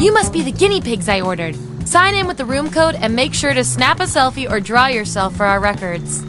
You must be the guinea pigs I ordered. Sign in with the room code and make sure to snap a selfie or draw yourself for our records.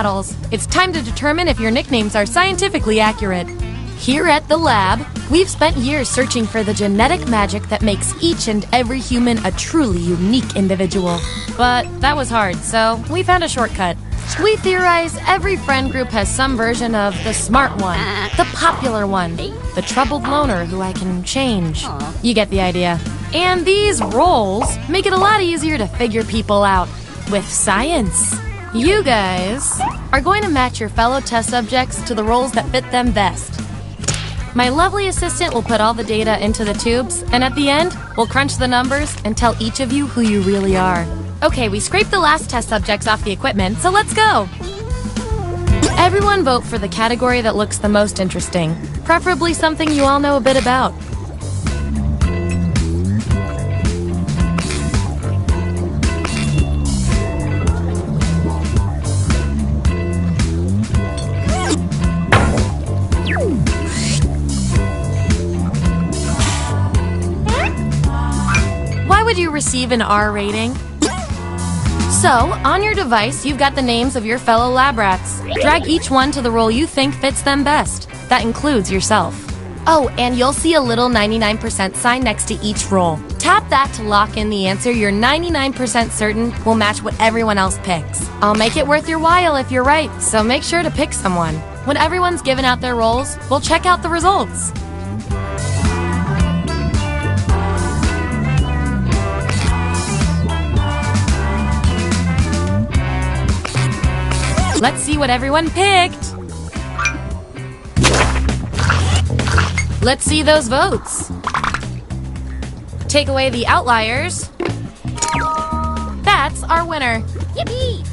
models. It's time to determine if your nicknames are scientifically accurate. Here at the lab, we've spent years searching for the genetic magic that makes each and every human a truly unique individual. But that was hard, so we found a shortcut. We theorize every friend group has some version of the smart one, the popular one, the troubled loner who I can change. You get the idea. And these roles make it a lot easier to figure people out with science. You guys are going to match your fellow test subjects to the roles that fit them best. My lovely assistant will put all the data into the tubes, and at the end, we'll crunch the numbers and tell each of you who you really are. Okay, we scraped the last test subjects off the equipment, so let's go! Everyone vote for the category that looks the most interesting, preferably something you all know a bit about. Why would you receive an R rating? So, on your device, you've got the names of your fellow lab rats. Drag each one to the role you think fits them best. That includes yourself. Oh, and you'll see a little 99% sign next to each role. Tap that to lock in the answer you're 99% certain will match what everyone else picks. I'll make it worth your while if you're right, so make sure to pick someone. When everyone's given out their roles, we'll check out the results. Let's see what everyone picked. Let's see those votes. Take away the outliers. That's our winner. Yippee!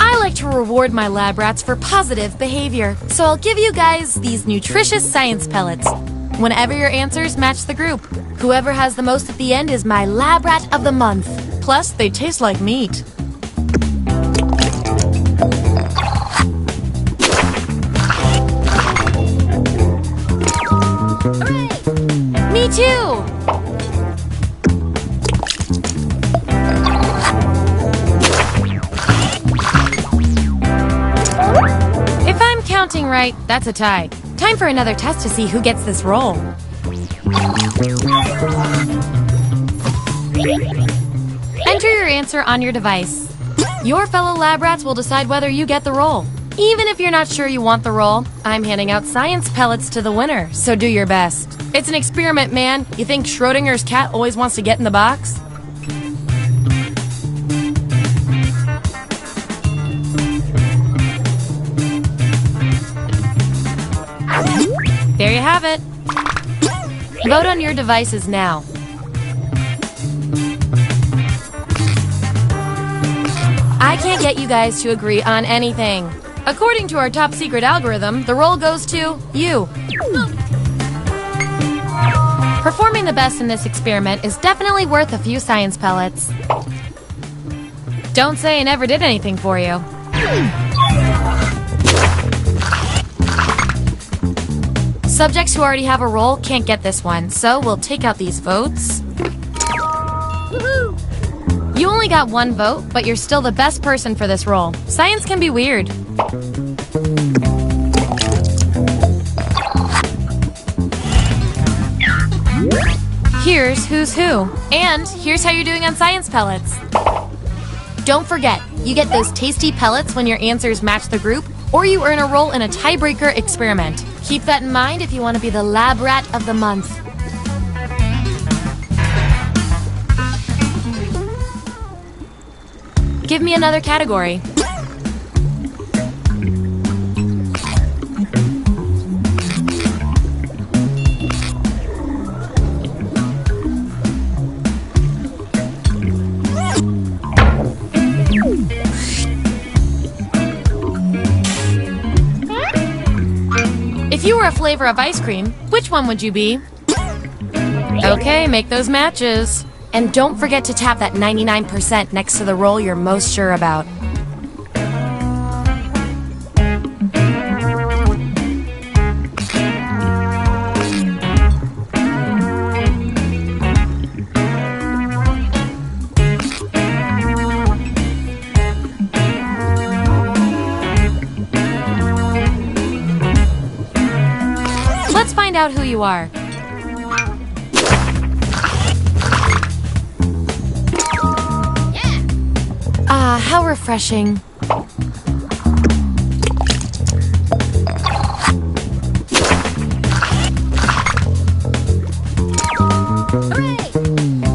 I like to reward my lab rats for positive behavior, so I'll give you guys these nutritious science pellets. Whenever your answers match the group, whoever has the most at the end is my lab rat of the month. Plus, they taste like meat. Me too! If I'm counting right, that's a tie. Time for another test to see who gets this role. Enter your answer on your device. Your fellow lab rats will decide whether you get the role. Even if you're not sure you want the role, I'm handing out science pellets to the winner, so do your best. It's an experiment, man. You think Schrodinger's cat always wants to get in the box? There you have it. Vote on your devices now. I can't get you guys to agree on anything. According to our top secret algorithm, the role goes to you. Performing the best in this experiment is definitely worth a few science pellets. Don't say I never did anything for you. Subjects who already have a role can't get this one, so we'll take out these votes. You only got one vote, but you're still the best person for this role. Science can be weird. Here's who's who. And here's how you're doing on science pellets. Don't forget, you get those tasty pellets when your answers match the group, or you earn a role in a tiebreaker experiment. Keep that in mind if you want to be the lab rat of the month. Give me another category. If you were a flavor of ice cream, which one would you be? Okay, make those matches. And don't forget to tap that 99% next to the role you're most sure about. out who you are. Ah, how refreshing.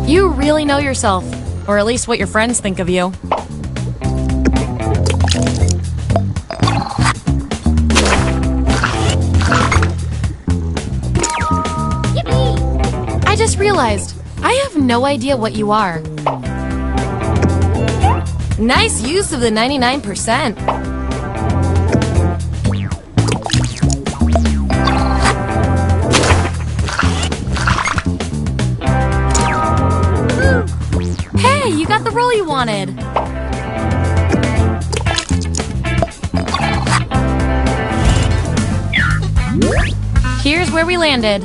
You really know yourself, or at least what your friends think of you. I just realized, I have no idea what you are. Nice use of the 99%. Hey, you got the role you wanted. Here's where we landed.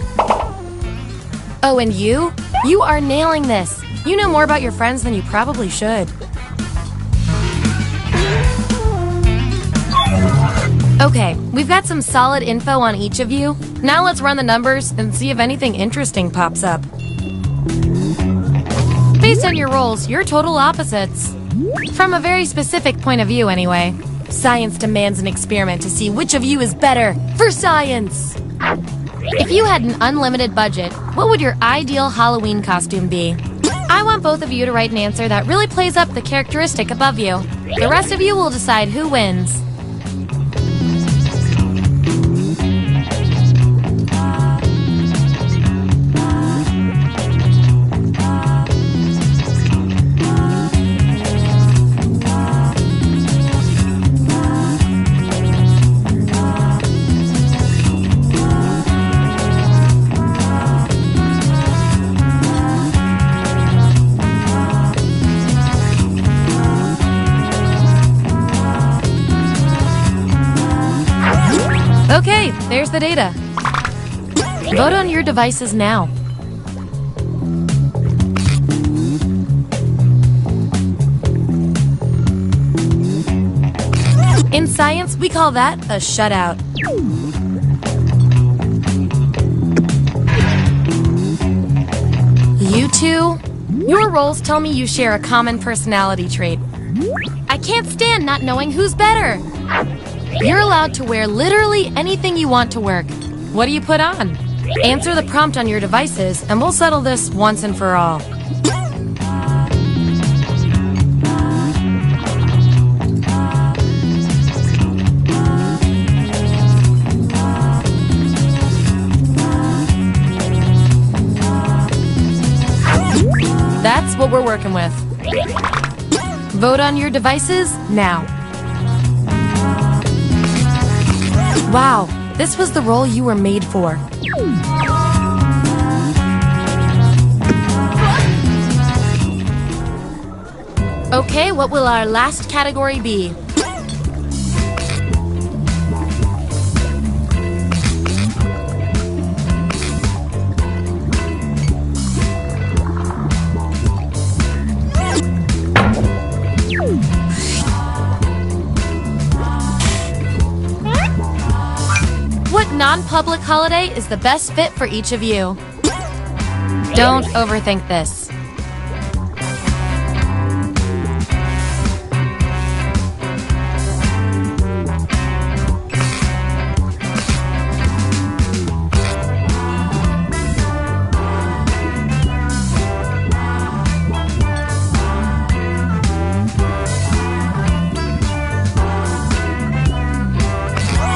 Oh, and you? You are nailing this. You know more about your friends than you probably should. Okay, we've got some solid info on each of you. Now let's run the numbers and see if anything interesting pops up. Based on your roles, you're total opposites. From a very specific point of view, anyway. Science demands an experiment to see which of you is better for science. If you had an unlimited budget, what would your ideal Halloween costume be? I want both of you to write an answer that really plays up the characteristic above you. The rest of you will decide who wins. Okay, there's the data. Vote on your devices now. In science, we call that a shutout. You two, your roles tell me you share a common personality trait. I can't stand not knowing who's better. You're allowed to wear literally anything you want to work. What do you put on? Answer the prompt on your devices, and we'll settle this once and for all. That's what we're working with. Vote on your devices now. Wow, this was the role you were made for. Okay, what will our last category be? What non-public holiday is the best fit for each of you? Don't overthink this.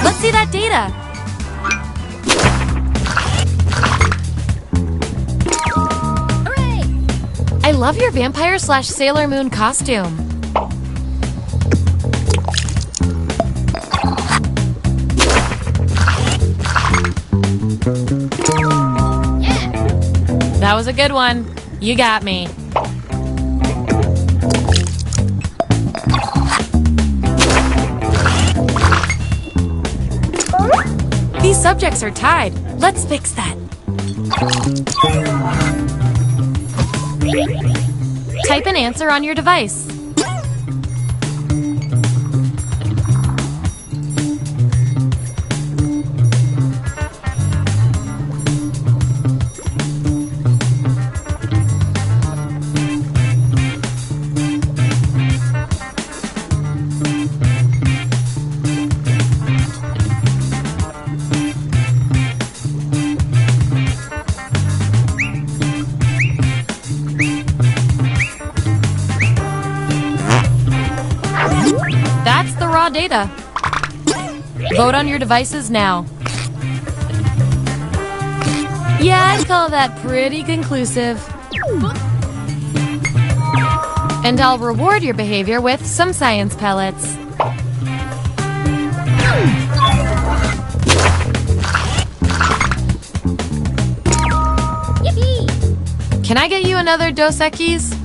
Let's see that data. I love your vampire/Sailor Moon costume. That was a good one. You got me. These subjects are tied. Let's fix that. Type an answer on your device. raw data. Vote on your devices now. Yeah, I'd call that pretty conclusive. And I'll reward your behavior with some science pellets. Yippee! Can I get you another Dos Equis?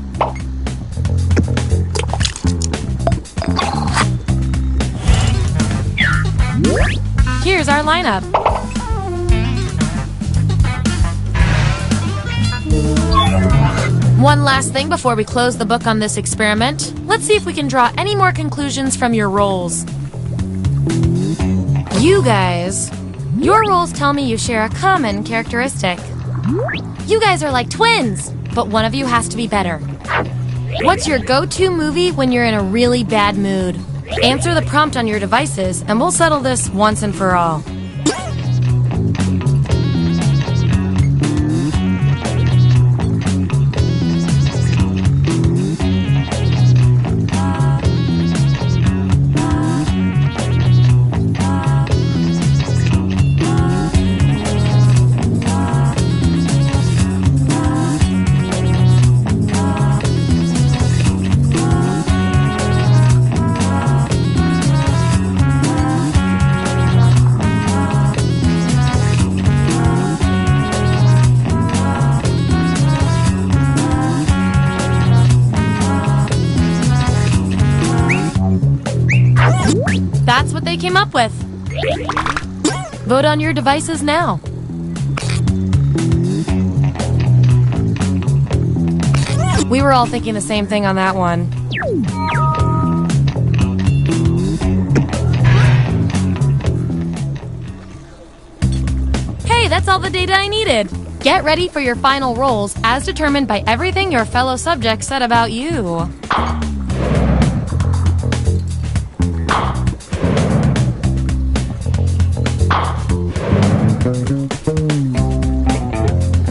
Here's our lineup. One last thing before we close the book on this experiment. Let's see if we can draw any more conclusions from your roles. You guys, your roles tell me you share a common characteristic. You guys are like twins, but one of you has to be better. What's your go-to movie when you're in a really bad mood? Answer the prompt on your devices, and we'll settle this once and for all. That's what they came up with. Vote on your devices now. We were all thinking the same thing on that one. Hey, that's all the data I needed. Get ready for your final roles as determined by everything your fellow subjects said about you.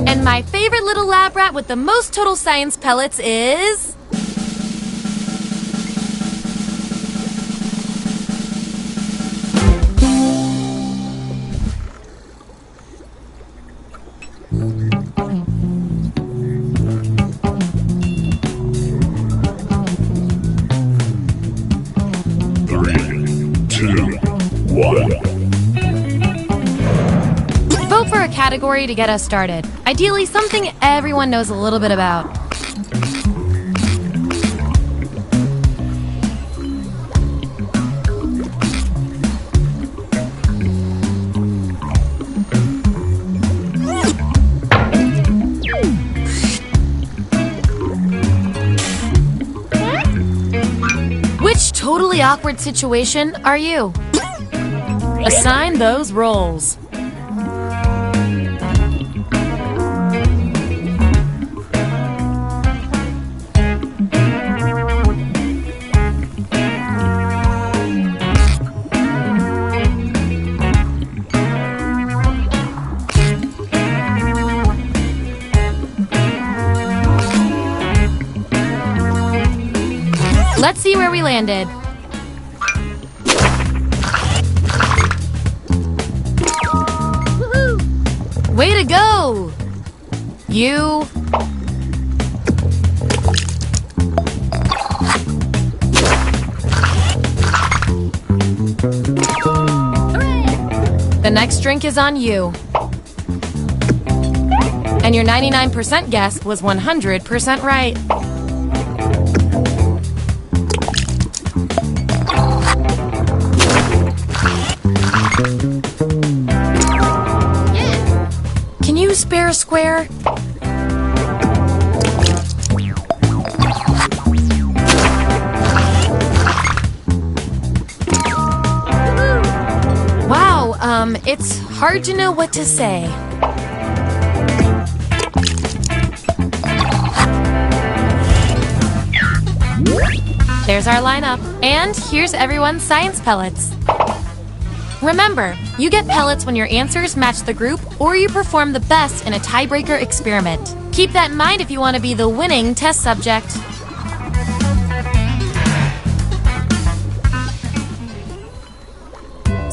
And my favorite little lab rat with the most total science pellets is... Vote for a category to get us started. Ideally, something everyone knows a little bit about. Which totally awkward situation are you? Assign those roles. Let's see where we landed. Woohoo! Way to go! You... Hooray! The next drink is on you. And your 99% guess was 100% right. Can you spare a square? Wow, it's hard to know what to say. There's our lineup. And here's everyone's science pellets. Remember, you get pellets when your answers match the group or you perform the best in a tiebreaker experiment. Keep that in mind if you want to be the winning test subject.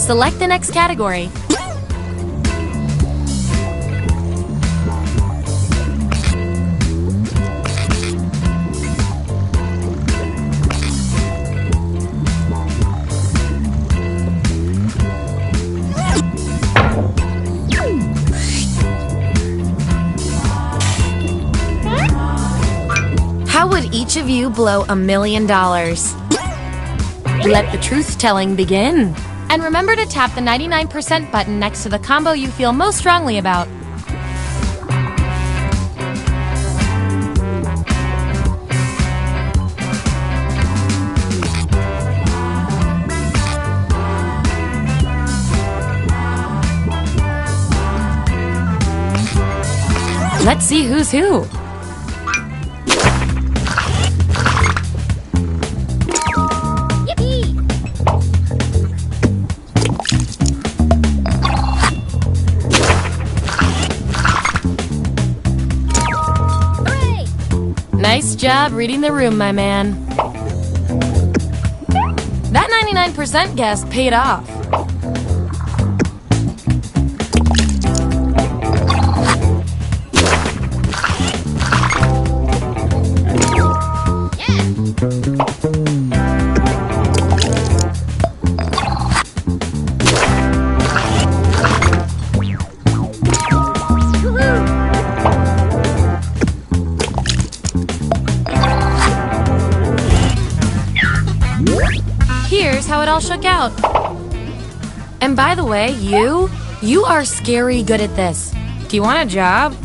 Select the next category. How would each of you blow $1 million? Let the truth-telling begin. And remember to tap the 99% button next to the combo you feel most strongly about. Let's see who's who. Nice job reading the room, my man. That 99% guess paid off. Here's how it all shook out. And by the way, you are scary good at this. Do you want a job?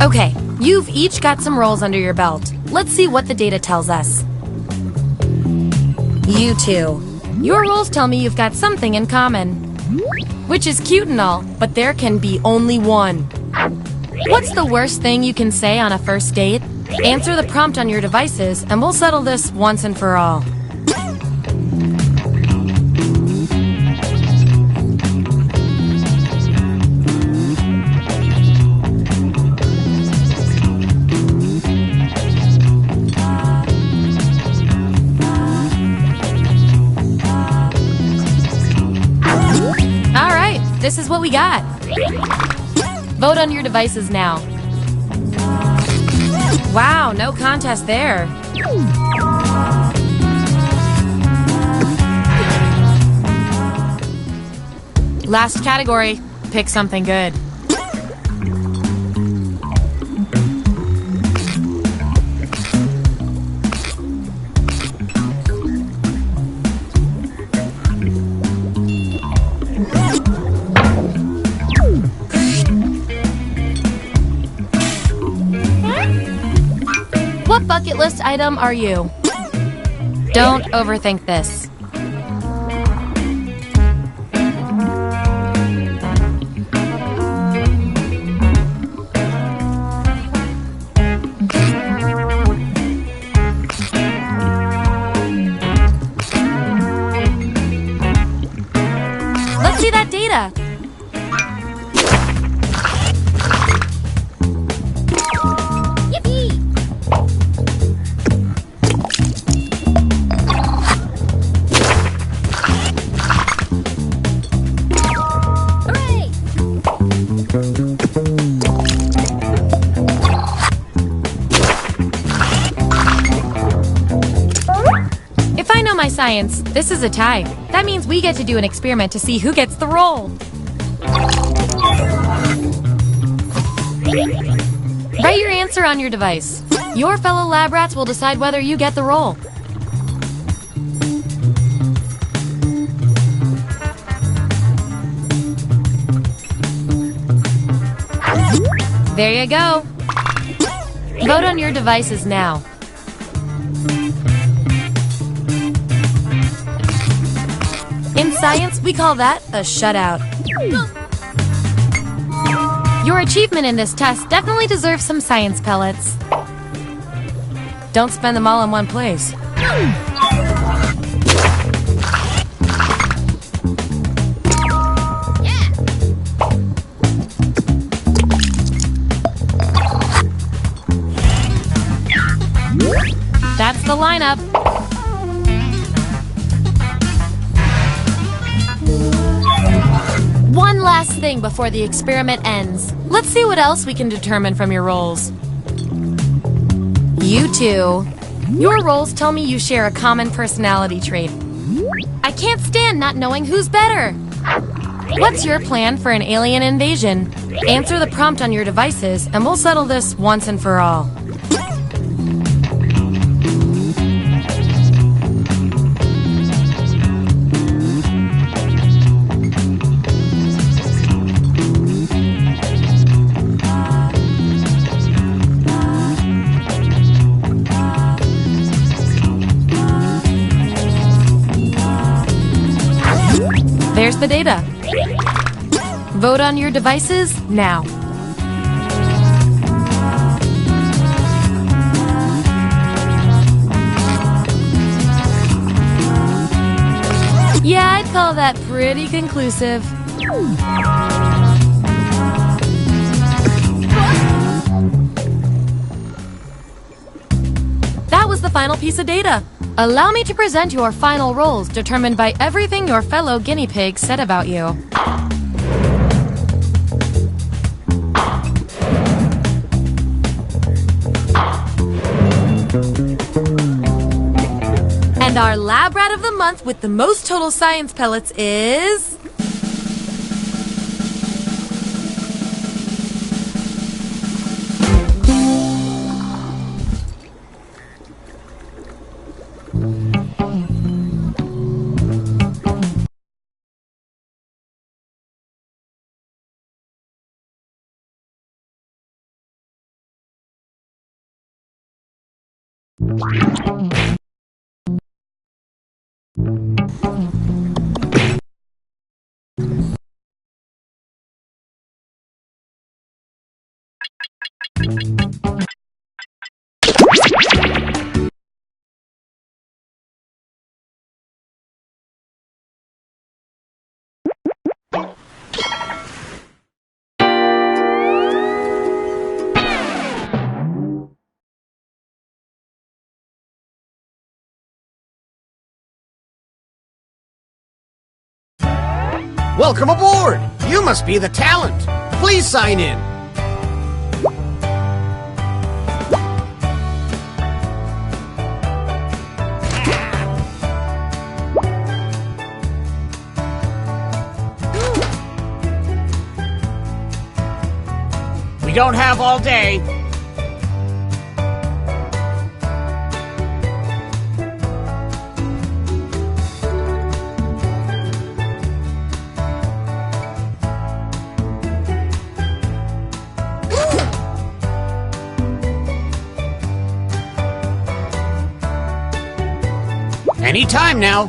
Okay, you've each got some rolls under your belt. Let's see what the data tells us. You two. Your rolls tell me you've got something in common. Which is cute and all, but there can be only one. What's the worst thing you can say on a first date? Answer the prompt on your devices, and we'll settle this once and for all. All right, this is what we got. Vote on your devices now. Wow, no contest there. Last category, pick something good. What bucket list item are you? Don't overthink this. Let's see that data. If I know my science, this is a tie. That means we get to do an experiment to see who gets the role. Write your answer on your device. Your fellow lab rats will decide whether you get the role. There you go. Vote on your devices now. In science, we call that a shutout. Your achievement in this test definitely deserves some science pellets. Don't spend them all in one place. That's the lineup. last thing before the experiment ends. Let's see what else we can determine from your rolls. You two. Your rolls tell me you share a common personality trait. I can't stand not knowing who's better. What's your plan for an alien invasion? Answer the prompt on your devices, and we'll settle this once and for all. There's the data. Vote on your devices now. Yeah, I'd call that pretty conclusive. That was the final piece of data. Allow me to present your final rolls, determined by everything your fellow guinea pigs said about you. And our lab rat of the month with the most total science pellets is... Welcome aboard! You must be the talent. Please sign in. We don't have all day. Any time now.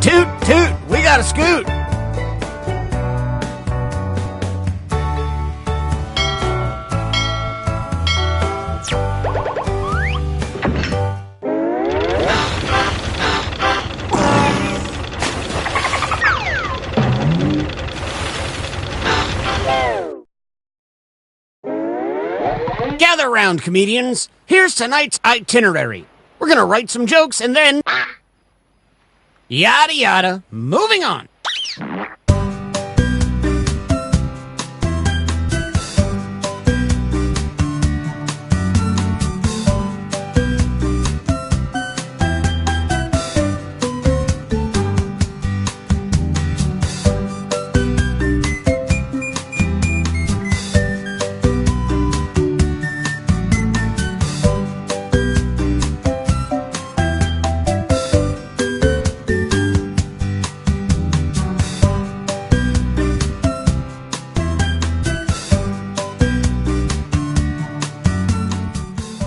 Toot, toot, we got a scoot. Gather round, comedians. Here's tonight's itinerary. We're gonna write some jokes and then... yada yada. Moving on.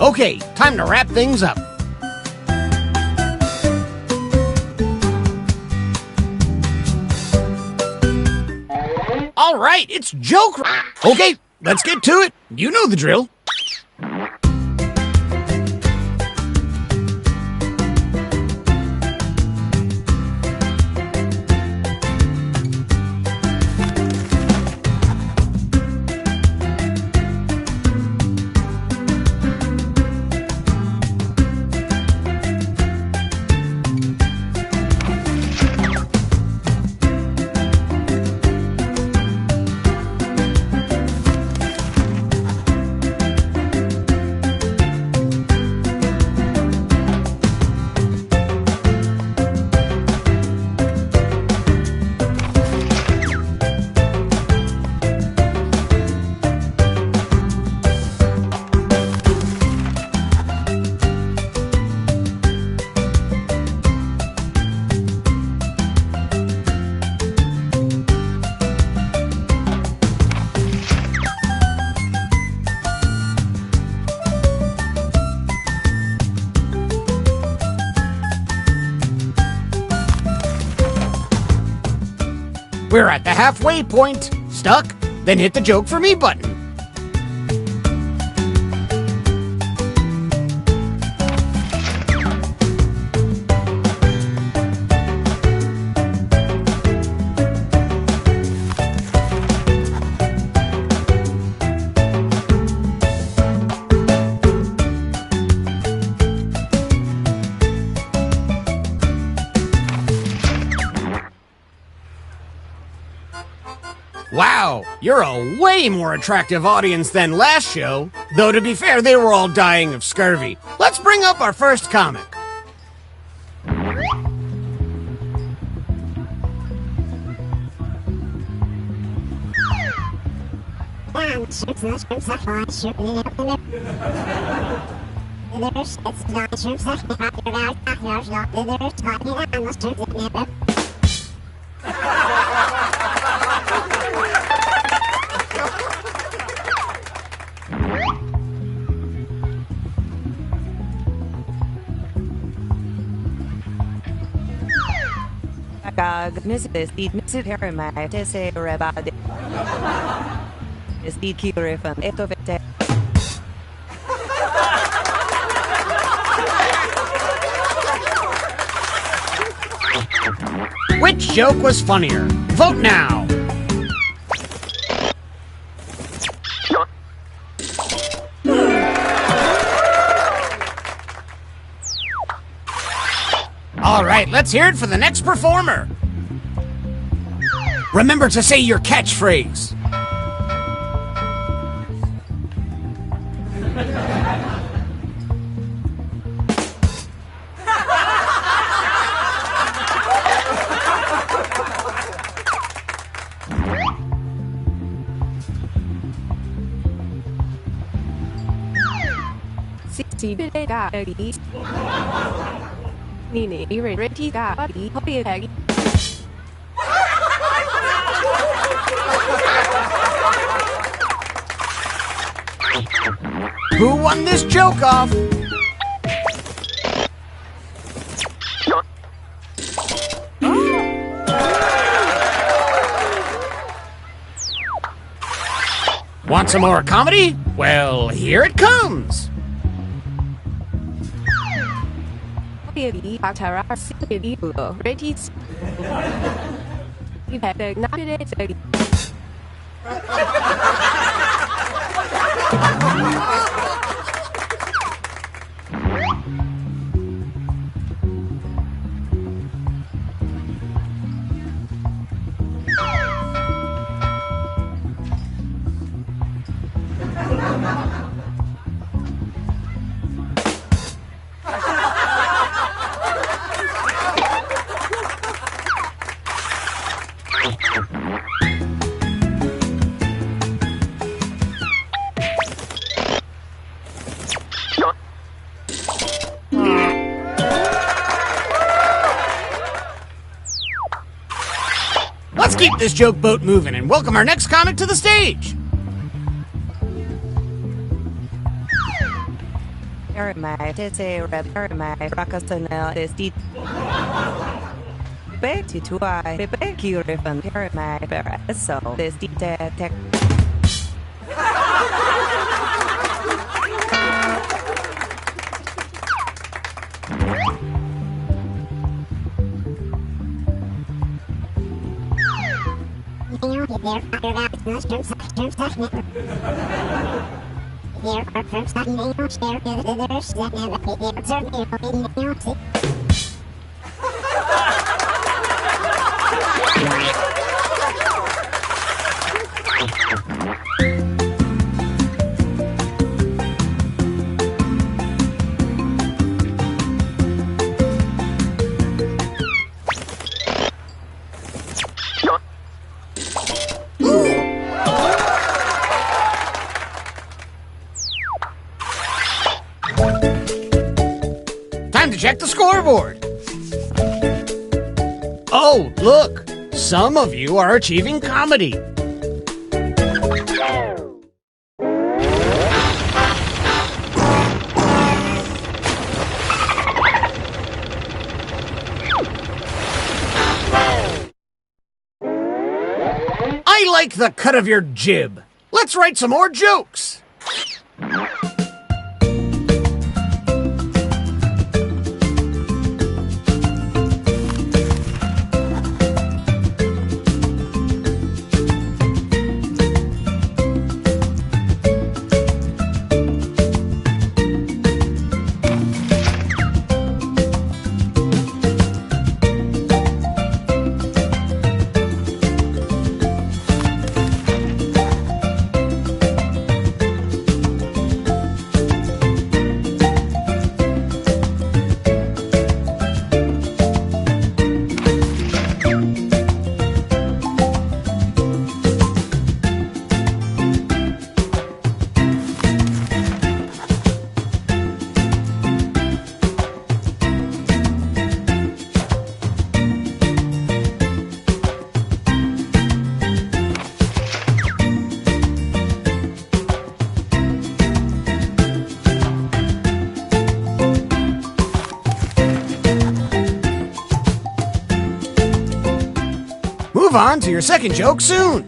Okay, time to wrap things up. All right, it's joke. Okay, let's get to it. You know the drill. We're at the halfway point. Stuck? Then hit the joke for me button. Wow, you're a way more attractive audience than last show. Though to be fair, they were all dying of scurvy. Let's bring up our first comic. Which joke was funnier? Vote now! Alright, let's hear it for the next performer! Remember to say your catchphrase! Who won this joke off? Want some more comedy? Well, here it comes! Let's keep this joke boat moving and welcome our next comic to the stage! Time to check the scoreboard. Oh, look! Some of you are achieving comedy. I like the cut of your jib. Let's write some more jokes. Move on to your second joke soon.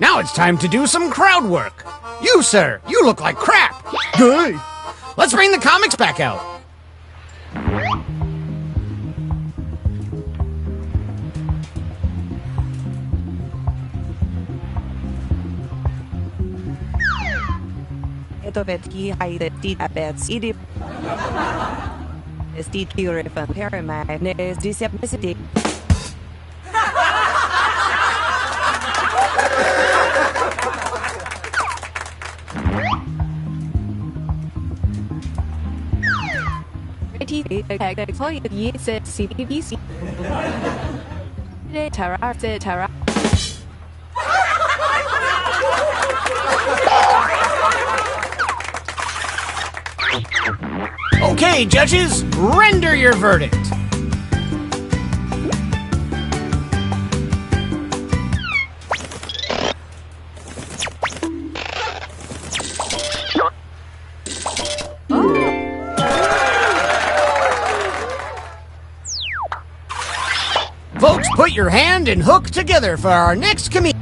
Now it's time to do some crowd work. You, sir, you look like crap. Good. Let's bring the comics back out. Okay, judges, render your verdict. Folks, put your hand and hook together for our next comedian.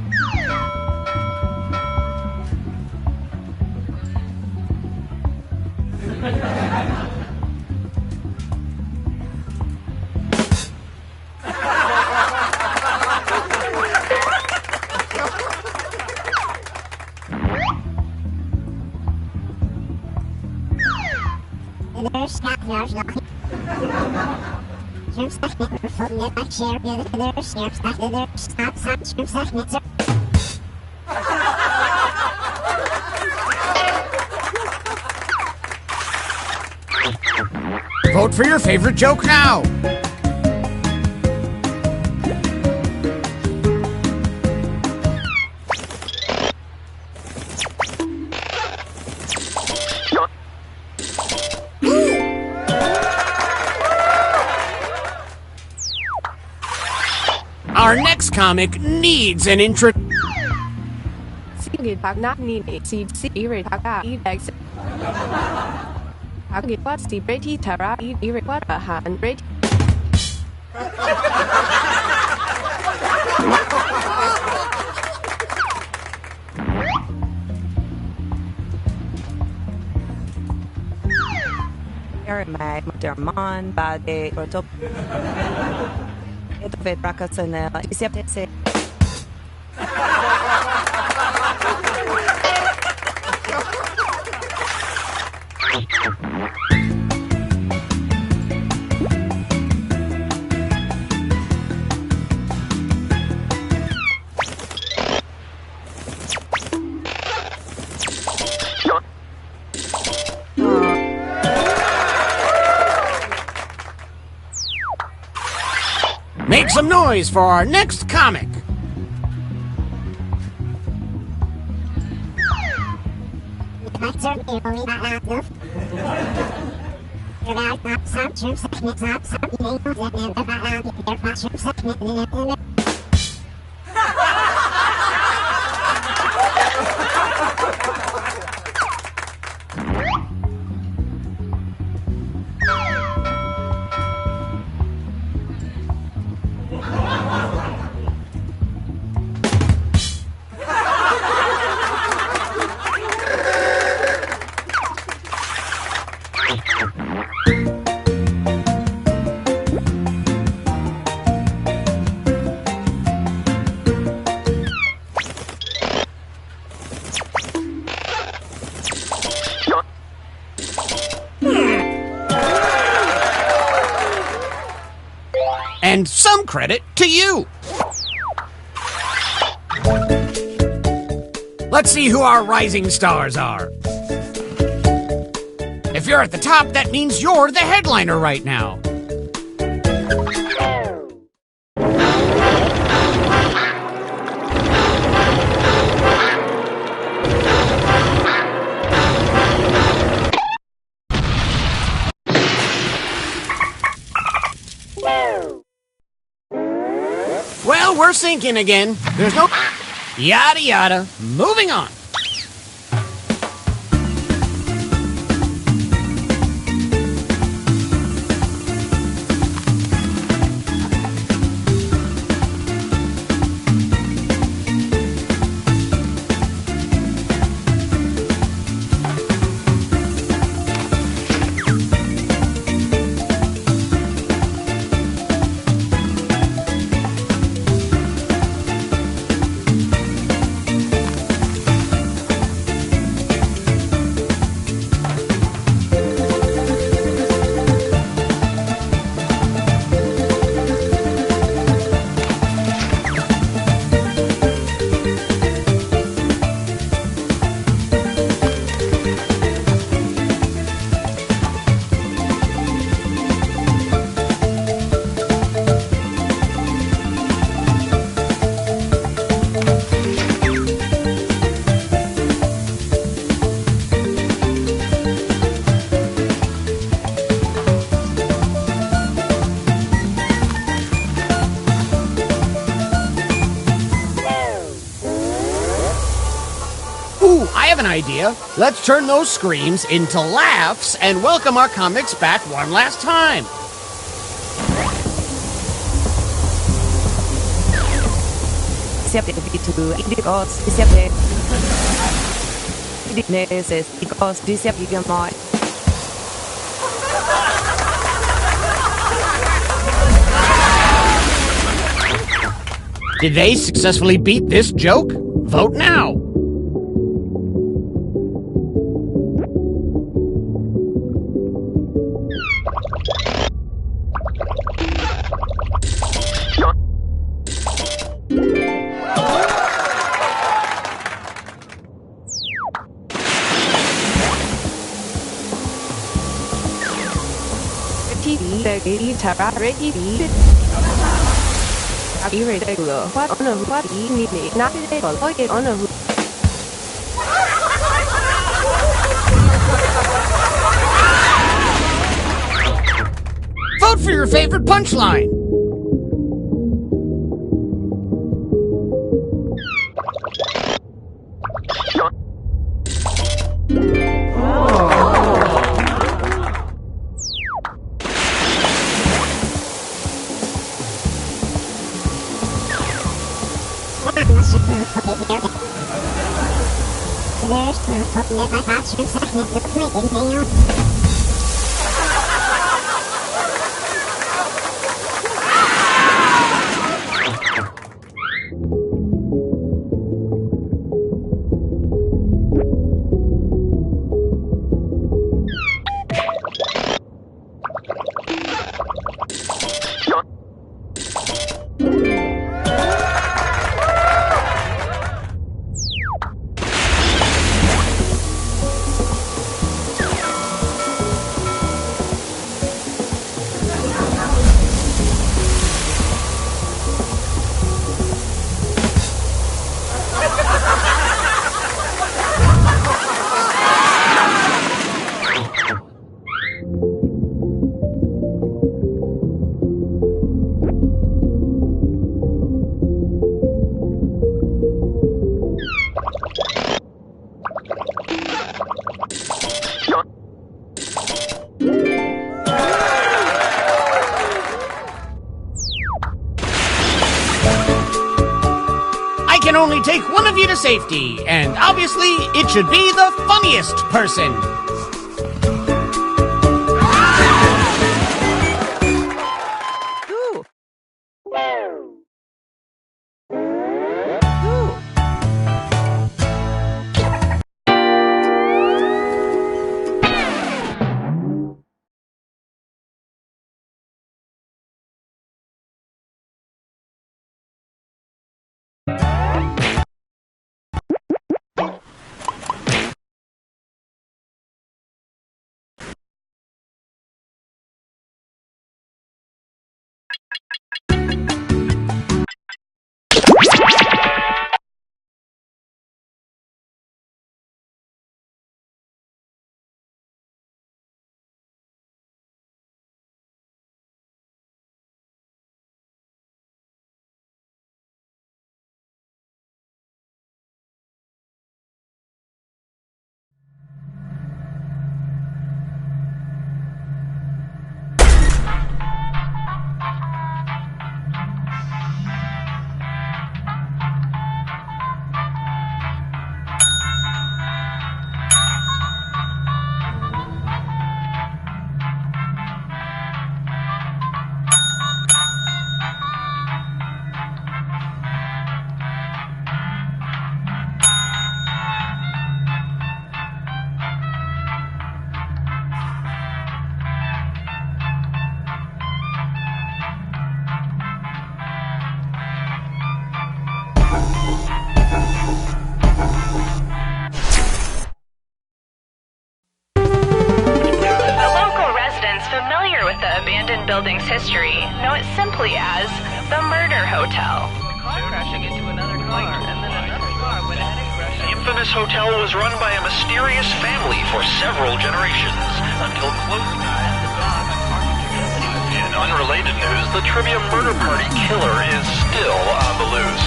Vote for your favorite joke now. Our next comic needs an intro. Make some noise for our next comic. And some credit to you. Let's see who our rising stars are. If you're at the top, that means you're the headliner right now. Well, we're sinking again. There's no... Yada yada. Moving on. I have an idea. Let's turn those screams into laughs and welcome our comics back one last time. Did they successfully beat this joke? Vote now. Vote for your favorite punchline. can only take one of you to safety, and obviously it should be the funniest person. abandoned building's history know it simply as the Murder Hotel. Crashing into another car, and then another car went ahead and crashed. The infamous hotel was run by a mysterious family for several generations, until close time. In unrelated news, the trivia murder party killer is still on the loose.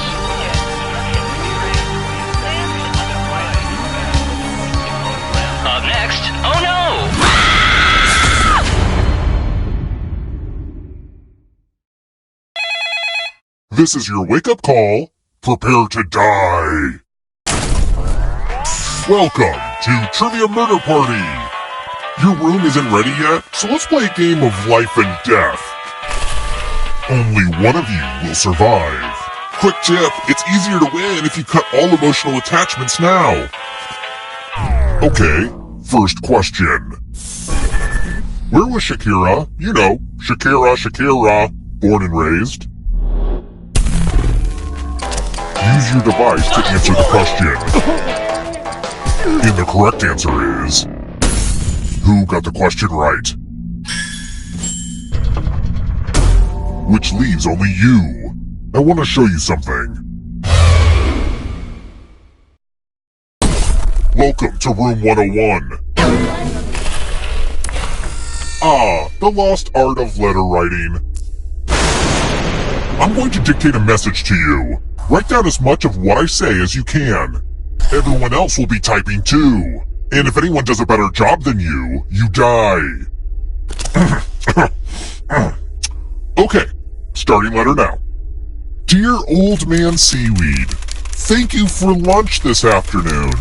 Up next, oh no! This is your wake-up call. Prepare to die. Welcome to Trivia Murder Party. Your room isn't ready yet, so let's play a game of life and death. Only one of you will survive. Quick tip, it's easier to win if you cut all emotional attachments now. Okay, first question. Where was Shakira? You know, Shakira, born and raised? Use your device to answer the question. And the correct answer is... Who got the question right? Which leaves only you. I want to show you something. Welcome to Room 101. Ah, the lost art of letter writing. I'm going to dictate a message to you. Write down as much of what I say as you can. Everyone else will be typing too. And if anyone does a better job than you, you die. Okay, starting letter now. Dear Old Man Seaweed, thank you for lunch this afternoon.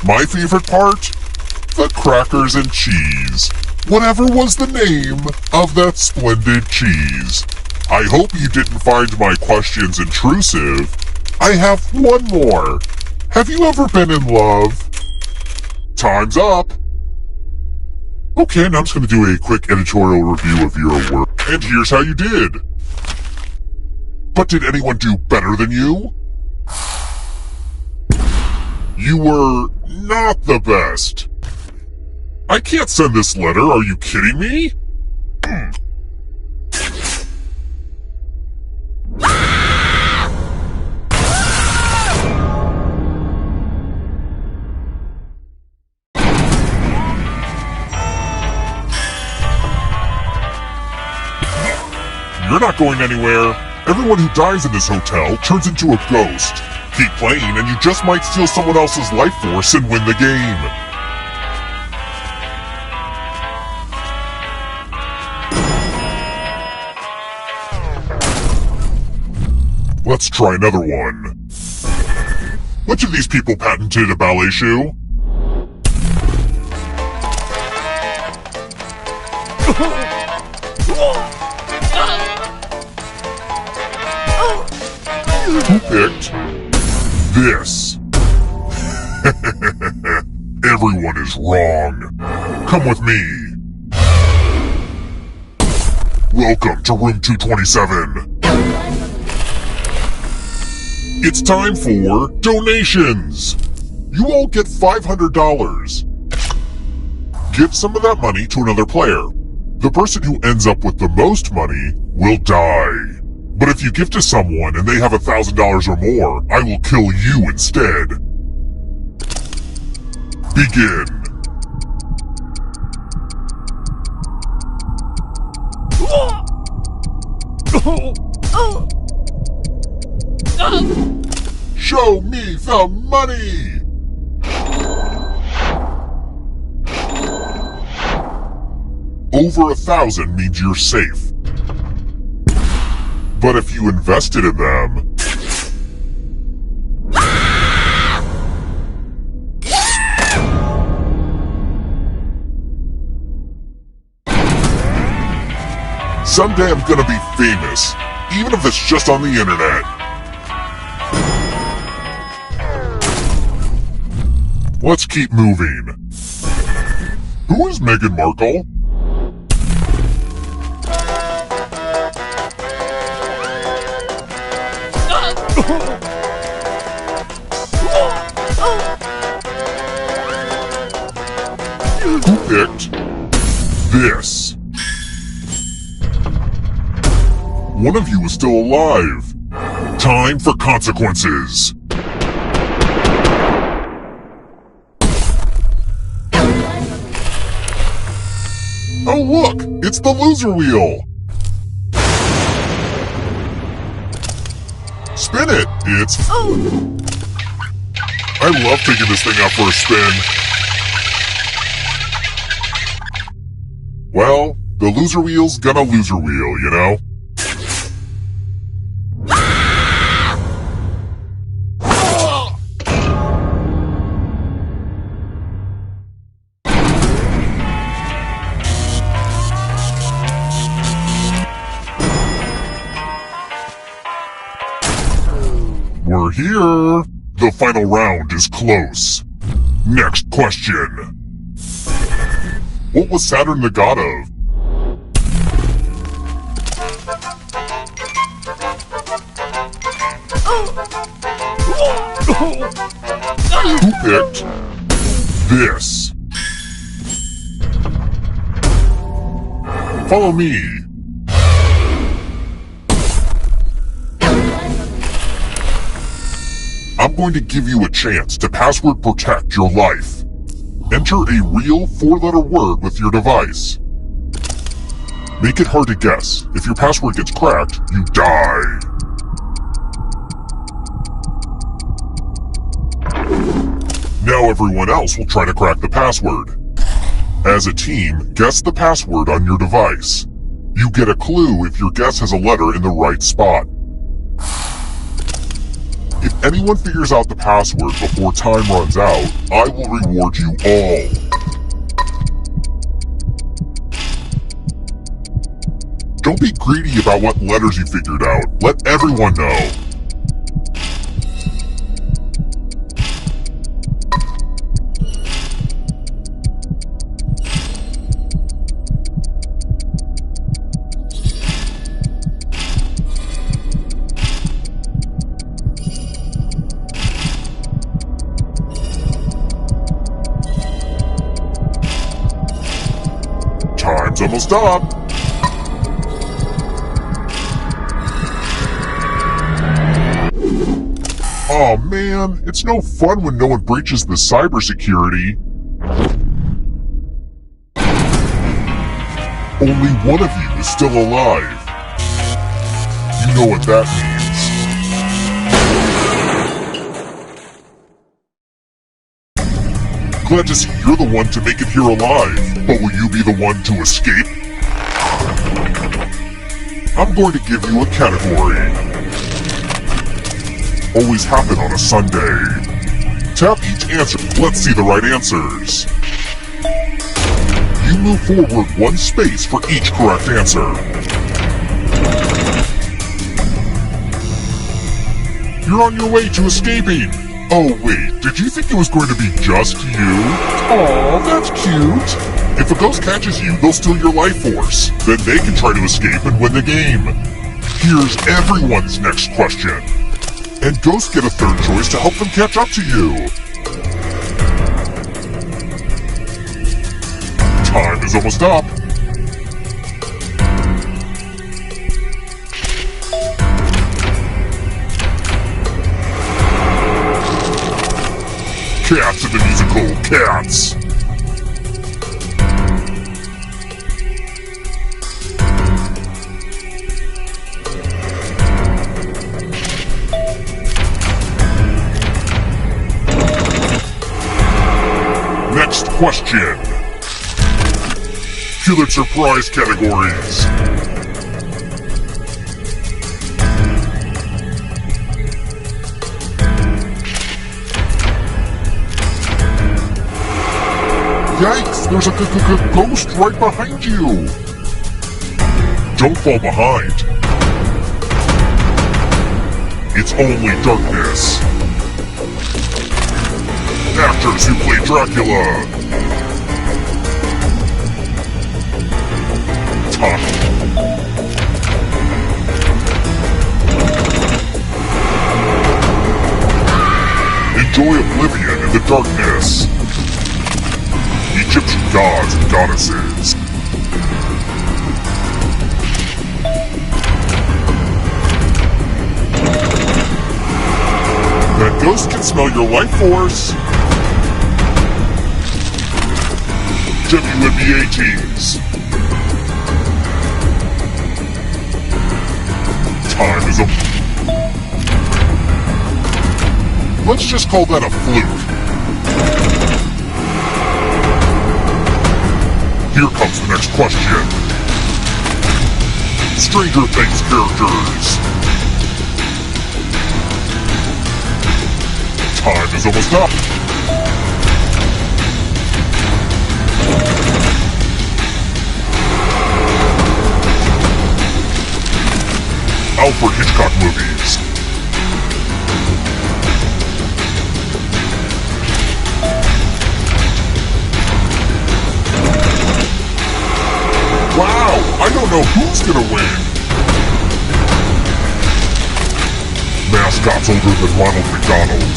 My favorite part? The crackers and cheese. Whatever was the name of that splendid cheese. I hope you didn't find my questions intrusive. I have one more. Have you ever been in love? Time's up. Okay, now I'm just going to do a quick editorial review of your work. And here's how you did. But did anyone do better than you? You were not the best. I can't send this letter, are you kidding me? You're not going anywhere. Everyone who dies in this hotel turns into a ghost. Keep playing and you just might steal someone else's life force and win the game. Let's try another one. Which of these people patented a ballet shoe? Who picked this? Everyone is wrong. Come with me. Welcome to room 227. It's time for donations. You all get $500. Give some of that money to another player. The person who ends up with the most money will die. But if you give to someone and they have $1,000 or more, I will kill you instead. Begin. Show me the money! Over 1,000 means you're safe. But if you invested in them... Someday I'm gonna be famous, even if it's just on the internet. Let's keep moving. Who is Meghan Markle? Who picked this? One of you is still alive. Time for consequences. Oh look, it's the loser wheel. Spin it. It's... I love taking this thing out for a spin. Well, the loser wheel's gonna loser wheel, you know? We're here. The final round is close. Next question. What was Saturn the god of? Who picked this? Follow me. I'm going to give you a chance to password protect your life. Enter a real 4-letter word with your device. Make it hard to guess. If your password gets cracked, you die. Now everyone else will try to crack the password. As a team, guess the password on your device. You get a clue if your guess has a letter in the right spot. If anyone figures out the password before time runs out, I will reward you all. Don't be greedy about what letters you figured out. Let everyone know. Time's almost up. Aw man, it's no fun when no one breaches the cybersecurity. Only one of you is still alive. You know what that means. Glad to see you're the one to make it here alive, but will you be the one to escape? I'm going to give you a category. Always happen on a Sunday. answer. Let's see the right answers. You move forward 1 space for each correct answer. You're on your way to escaping. Oh wait, did you think it was going to be just you? Aw, that's cute. If a ghost catches you, they'll steal your life force. Then they can try to escape and win the game. Here's everyone's next question. And ghosts get a third choice to help them catch up to you. Time is almost up. Cats in the musical Cats. Next question. Pulitzer Prize categories. Yikes, there's a ghost right behind you. Don't fall behind. It's only darkness. Actors who play Dracula. Time. Enjoy oblivion in the darkness. Egyptian gods and goddesses. That ghost can smell your life force. WNBA teams. Time is up. Let's just call that a fluke. Here comes the next question. Stranger Things characters. Time is almost up. Alfred Hitchcock movies. Wow, I don't know who's gonna win. Mascots older than Ronald McDonald.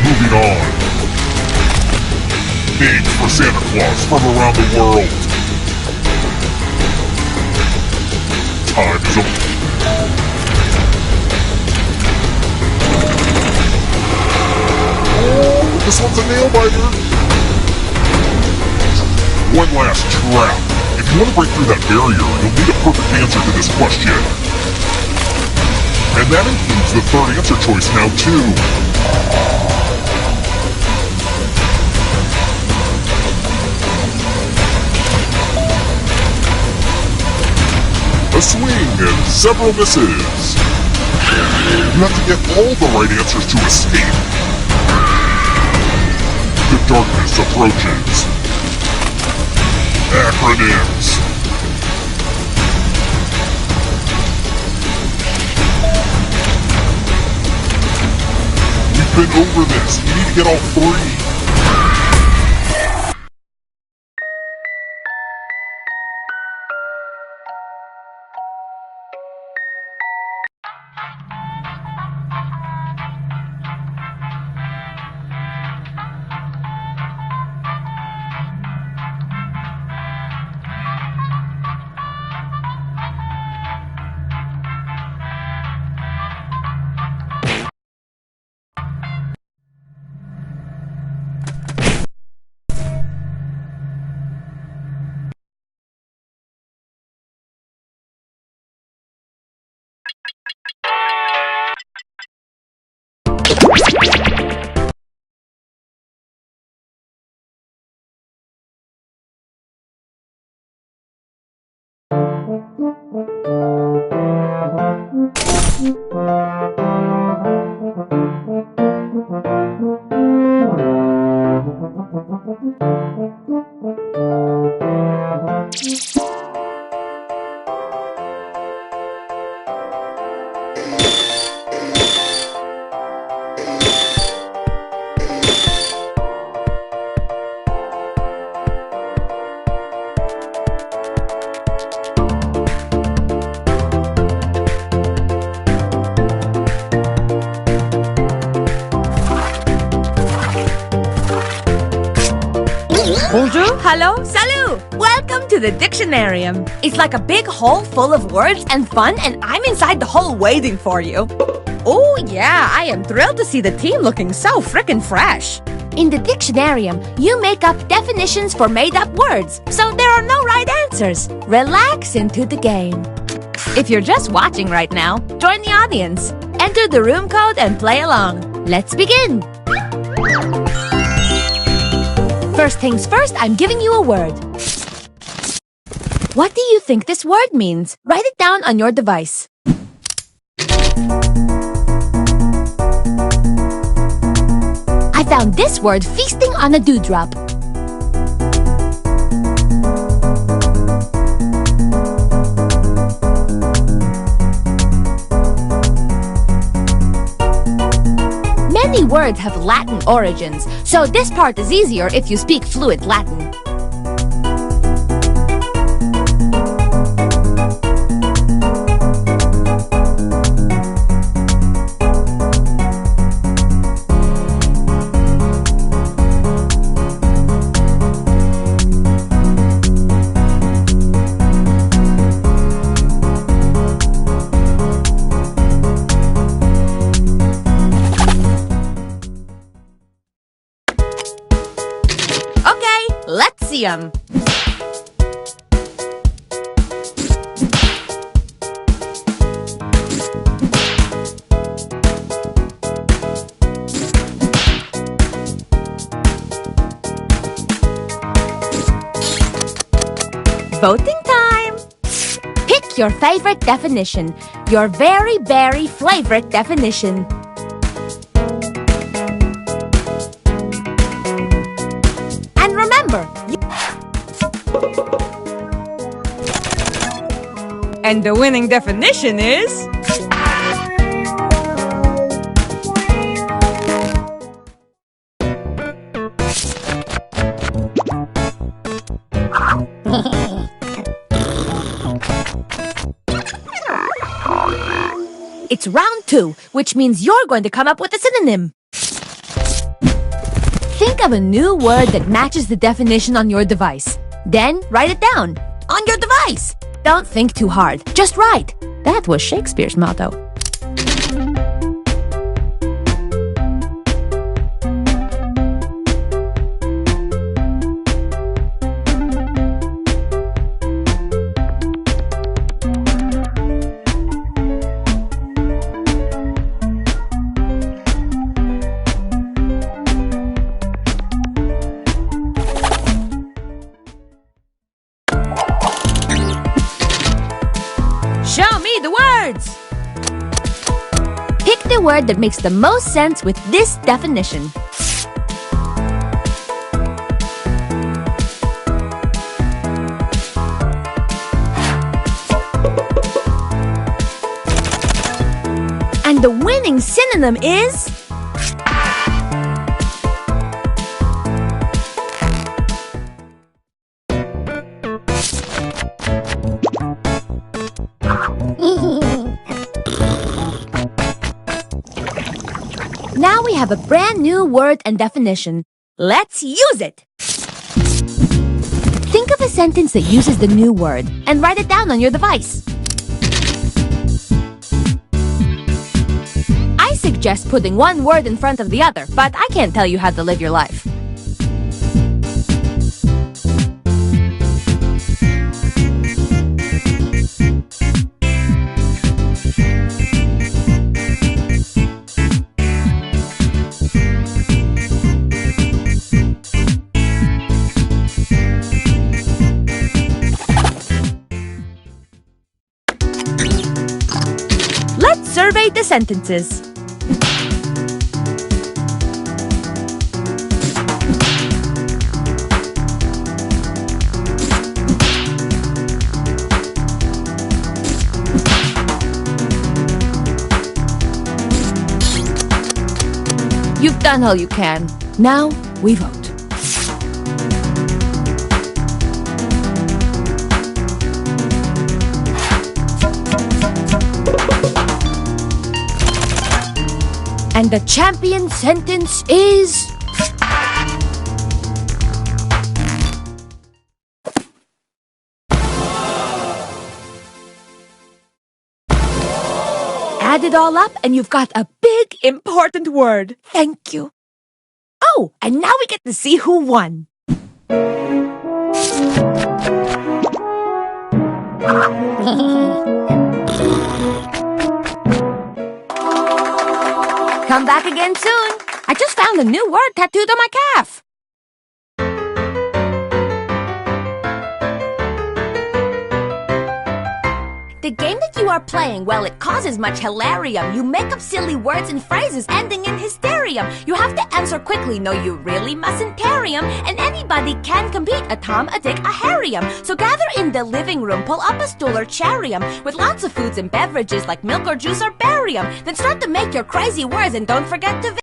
Moving on. Names for Santa Claus from around the world. Time is up. Oh, this one's a nail-biter. One last trap. If you want to break through that barrier, you'll need a perfect answer to this question. And that includes the third answer choice now, too. A swing and several misses. You have to get all the right answers to escape. The darkness approaches. Acronyms. We've been over this. You need to get all 3. Bonjour, hello, salut! Welcome to the Dictionarium. It's like a big hall full of words and fun, and I'm inside the hall waiting for you. Oh yeah, I am thrilled to see the team looking so frickin' fresh. In the Dictionarium, you make up definitions for made-up words, so there are no right answers. Relax into the game. If you're just watching right now, join the audience. Enter the room code and play along. Let's begin. First things first, I'm giving you a word. What do you think this word means? Write it down on your device. I found this word feasting on a dewdrop. Many words have Latin origins, so this part is easier if you speak fluent Latin. Let's see 'em. Voting time! Pick your favorite definition. Your very, very favorite definition. And remember, And the winning definition is... it's round 2, which means you're going to come up with a synonym. Think of a new word that matches the definition on your device. Then write it down on your device. Don't think too hard. Just write. That was Shakespeare's motto. Show me the words! Pick the word that makes the most sense with this definition. And the winning synonym is... Now we have a brand new word and definition. Let's use it! Think of a sentence that uses the new word and write it down on your device. I suggest putting one word in front of the other, but I can't tell you how to live your life. Let's survey the sentences. You've done all you can. Now, we vote. And the champion sentence is... Add it all up and you've got a big, important word. Thank you. Oh, and now we get to see who won. Come back again soon. I just found a new word tattooed on my calf. The game that you are playing, well, it causes much hilarium. You make up silly words and phrases ending in hysterium. You have to answer quickly, no, you really mustn't parry 'em. And anybody can compete, a Tom, a Dick, a Harry'em. So gather in the living room, pull up a stool or charium with lots of foods and beverages like milk or juice or barium. Then start to make your crazy words and don't forget to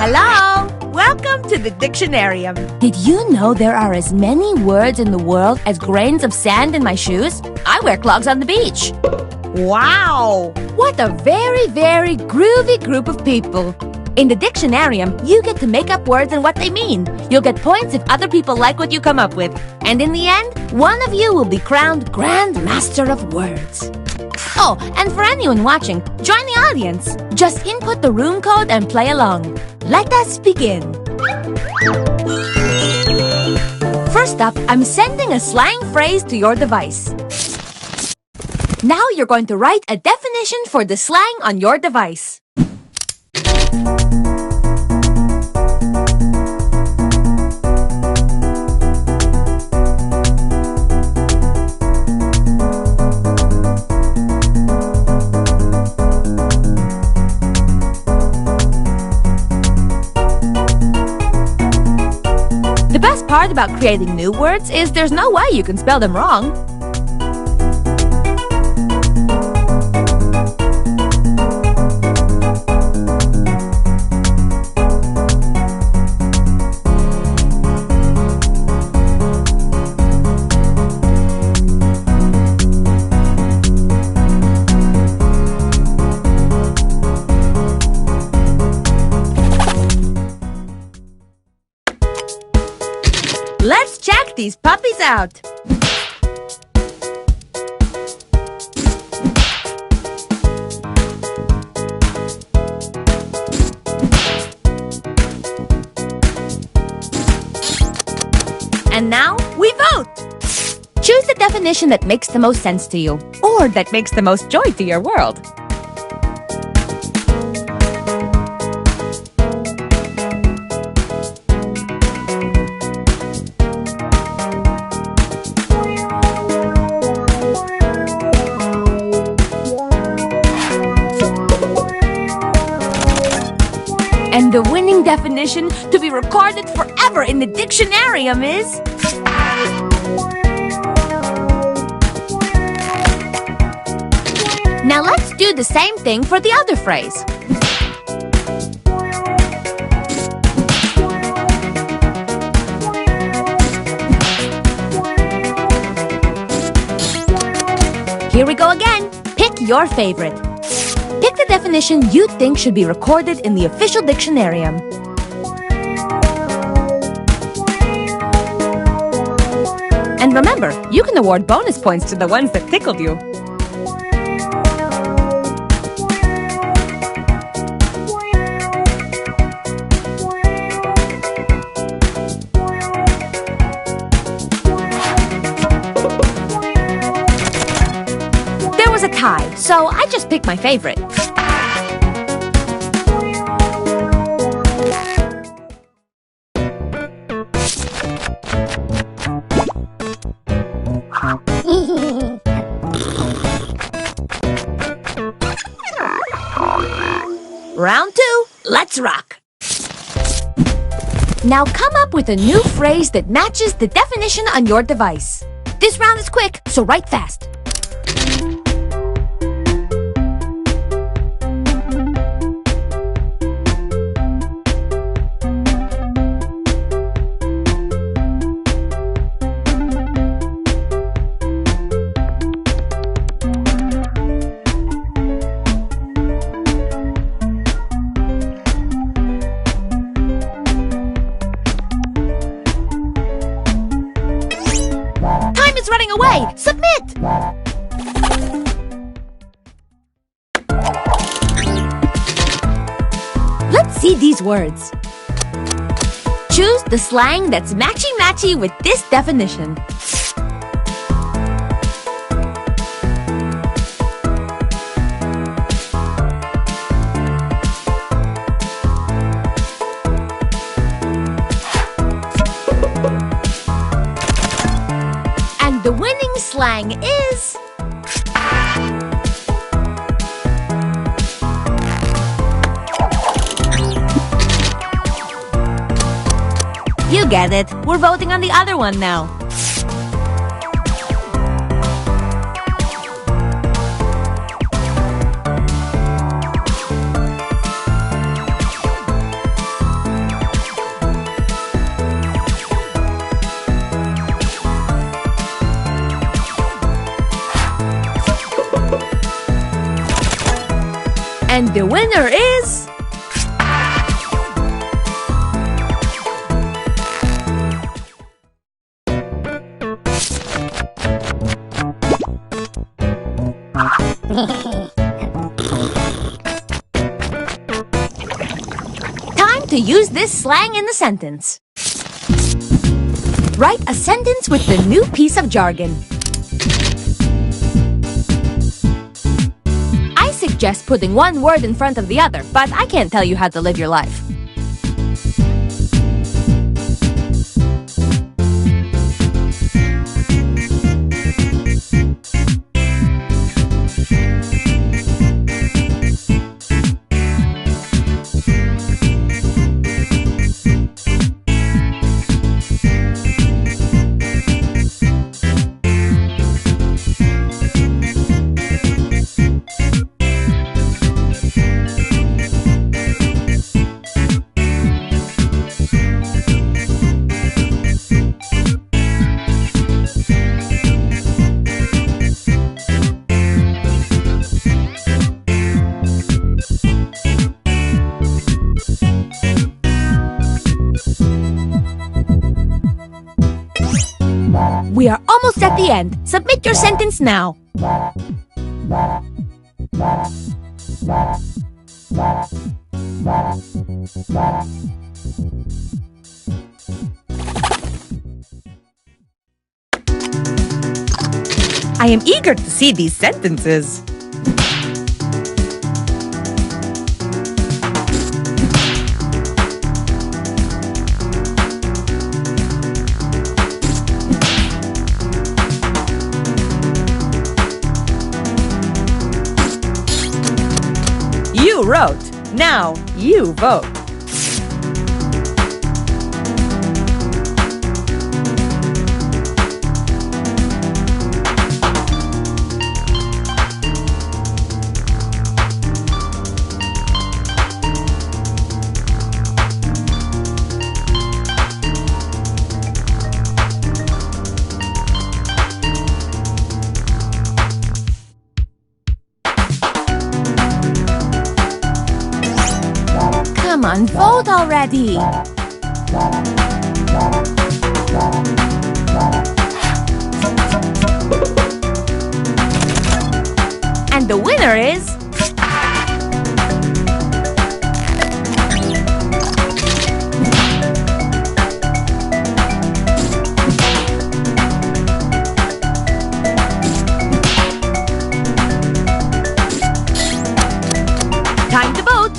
Hello! Welcome to the Dictionarium. Did you know there are as many words in the world as grains of sand in my shoes? I wear clogs on the beach. Wow! What a very, very groovy group of people. In the Dictionarium, you get to make up words and what they mean. You'll get points if other people like what you come up with. And in the end, one of you will be crowned Grand Master of Words. Oh, and for anyone watching, join the audience. Just input the room code and play along. Let us begin. First up, I'm sending a slang phrase to your device. Now you're going to write a definition for the slang on your device. The best part about creating new words is there's no way you can spell them wrong. these puppies out. And now we vote. Choose the definition that makes the most sense to you, or that makes the most joy to your world. And the winning definition to be recorded forever in the dictionarium is... Now let's do the same thing for the other phrase. Here we go again. Pick your favorite. Pick the definition you think should be recorded in the official dictionarium. And remember, you can award bonus points to the ones that tickled you. There was a tie, so I just picked my favorite. Round 2, let's rock! Now come up with a new phrase that matches the definition on your device. This round is quick, so write fast. Running away! Submit! Let's see these words. Choose the slang that's matchy-matchy with this definition. The winning slang is... You get it. We're voting on the other one now. And the winner is... Time to use this slang in the sentence. Write a sentence with the new piece of jargon. I suggest putting one word in front of the other, but I can't tell you how to live your life. the end. Submit your sentence now. I am eager to see these sentences. You wrote. Now you vote. Come on, vote already! And the winner is... Time to vote!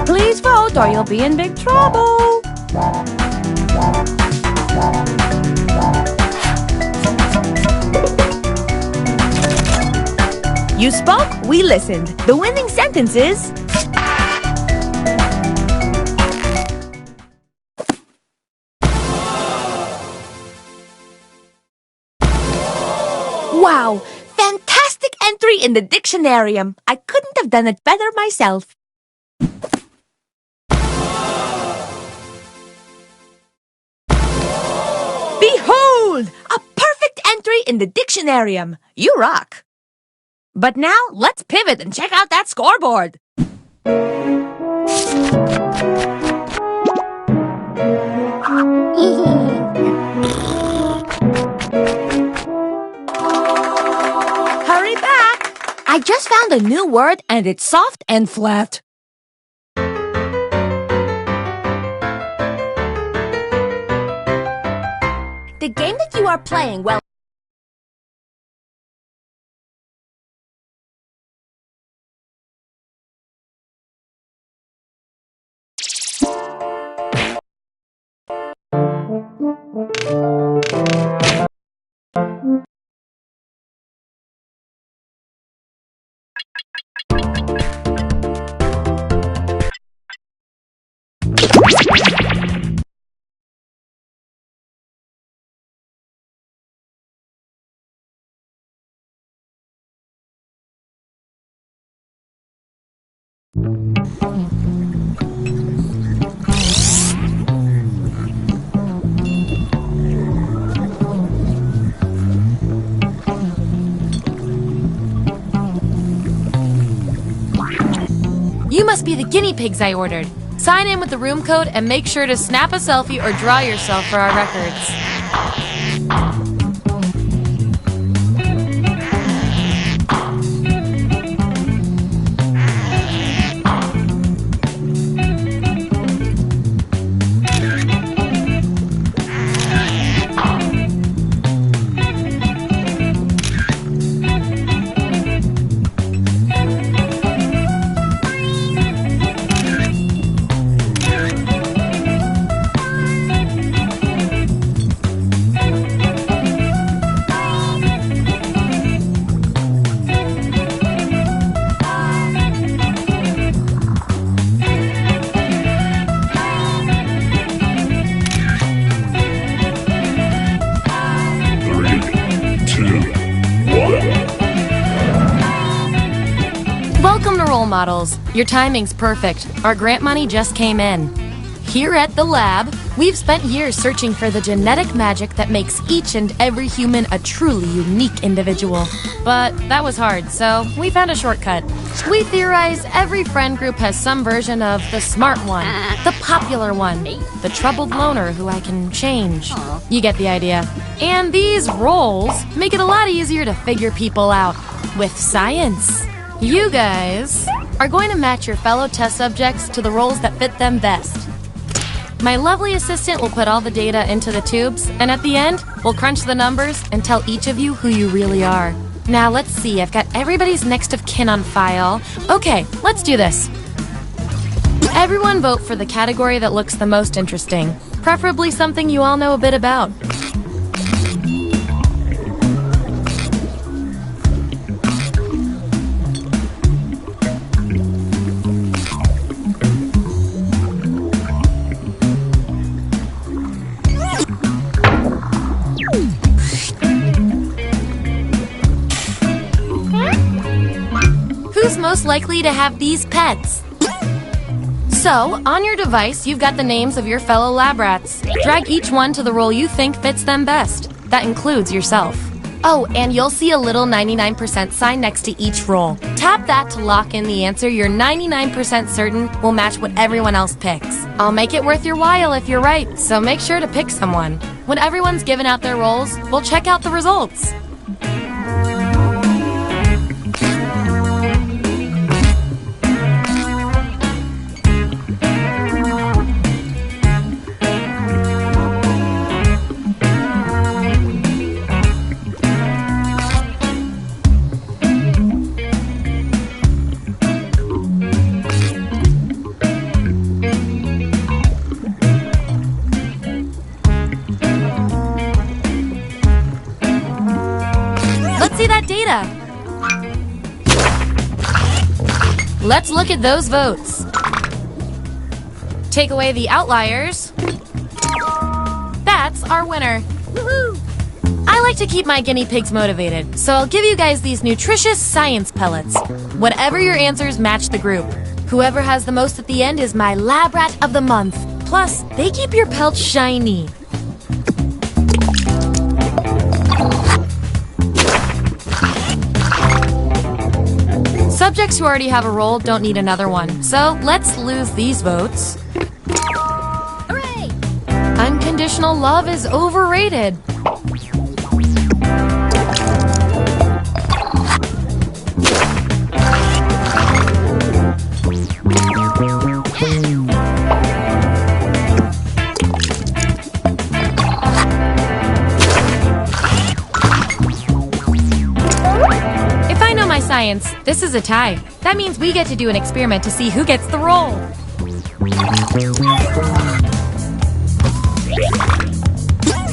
Please vote or you'll be in big trouble. You spoke, we listened. The winning sentence is... Wow! Fantastic entry in the dictionarium. I couldn't have done it better myself. Behold! A perfect entry in the dictionarium. You rock. But now, let's pivot and check out that scoreboard. Hurry back! I just found a new word and it's soft and flat. The game that you are playing, well... You must be the guinea pigs I ordered. Sign in with the room code and make sure to snap a selfie or draw yourself for our records. Welcome to Role Models. Your timing's perfect. Our grant money just came in. Here at the lab, we've spent years searching for the genetic magic that makes each and every human a truly unique individual. But that was hard, so we found a shortcut. We theorize every friend group has some version of the smart one, the popular one, the troubled loner who I can change. You get the idea. And these roles make it a lot easier to figure people out with science. You guys are going to match your fellow test subjects to the roles that fit them best. My lovely assistant will put all the data into the tubes, and at the end, we'll crunch the numbers and tell each of you who you really are. Now, let's see. I've got everybody's next of kin on file. Okay, let's do this. Everyone vote for the category that looks the most interesting, preferably something you all know a bit about. Who's most likely to have these pets? So, on your device, you've got the names of your fellow lab rats. Drag each one to the role you think fits them best. That includes yourself. Oh, and you'll see a little 99% sign next to each role. Tap that to lock in the answer you're 99% certain will match what everyone else picks. I'll make it worth your while if you're right, so make sure to pick someone. When everyone's given out their roles, we'll check out the results. See that data. Let's look at those votes. Take away the outliers. That's our winner. Woohoo! I like to keep my guinea pigs motivated, so I'll give you guys these nutritious science pellets. Whatever your answers match the group. Whoever has the most at the end is my lab rat of the month. Plus, they keep your pelts shiny. Subjects who already have a role don't need another one, so let's lose these votes. Hooray! Unconditional love is overrated. Science, this is a tie. That means we get to do an experiment to see who gets the role.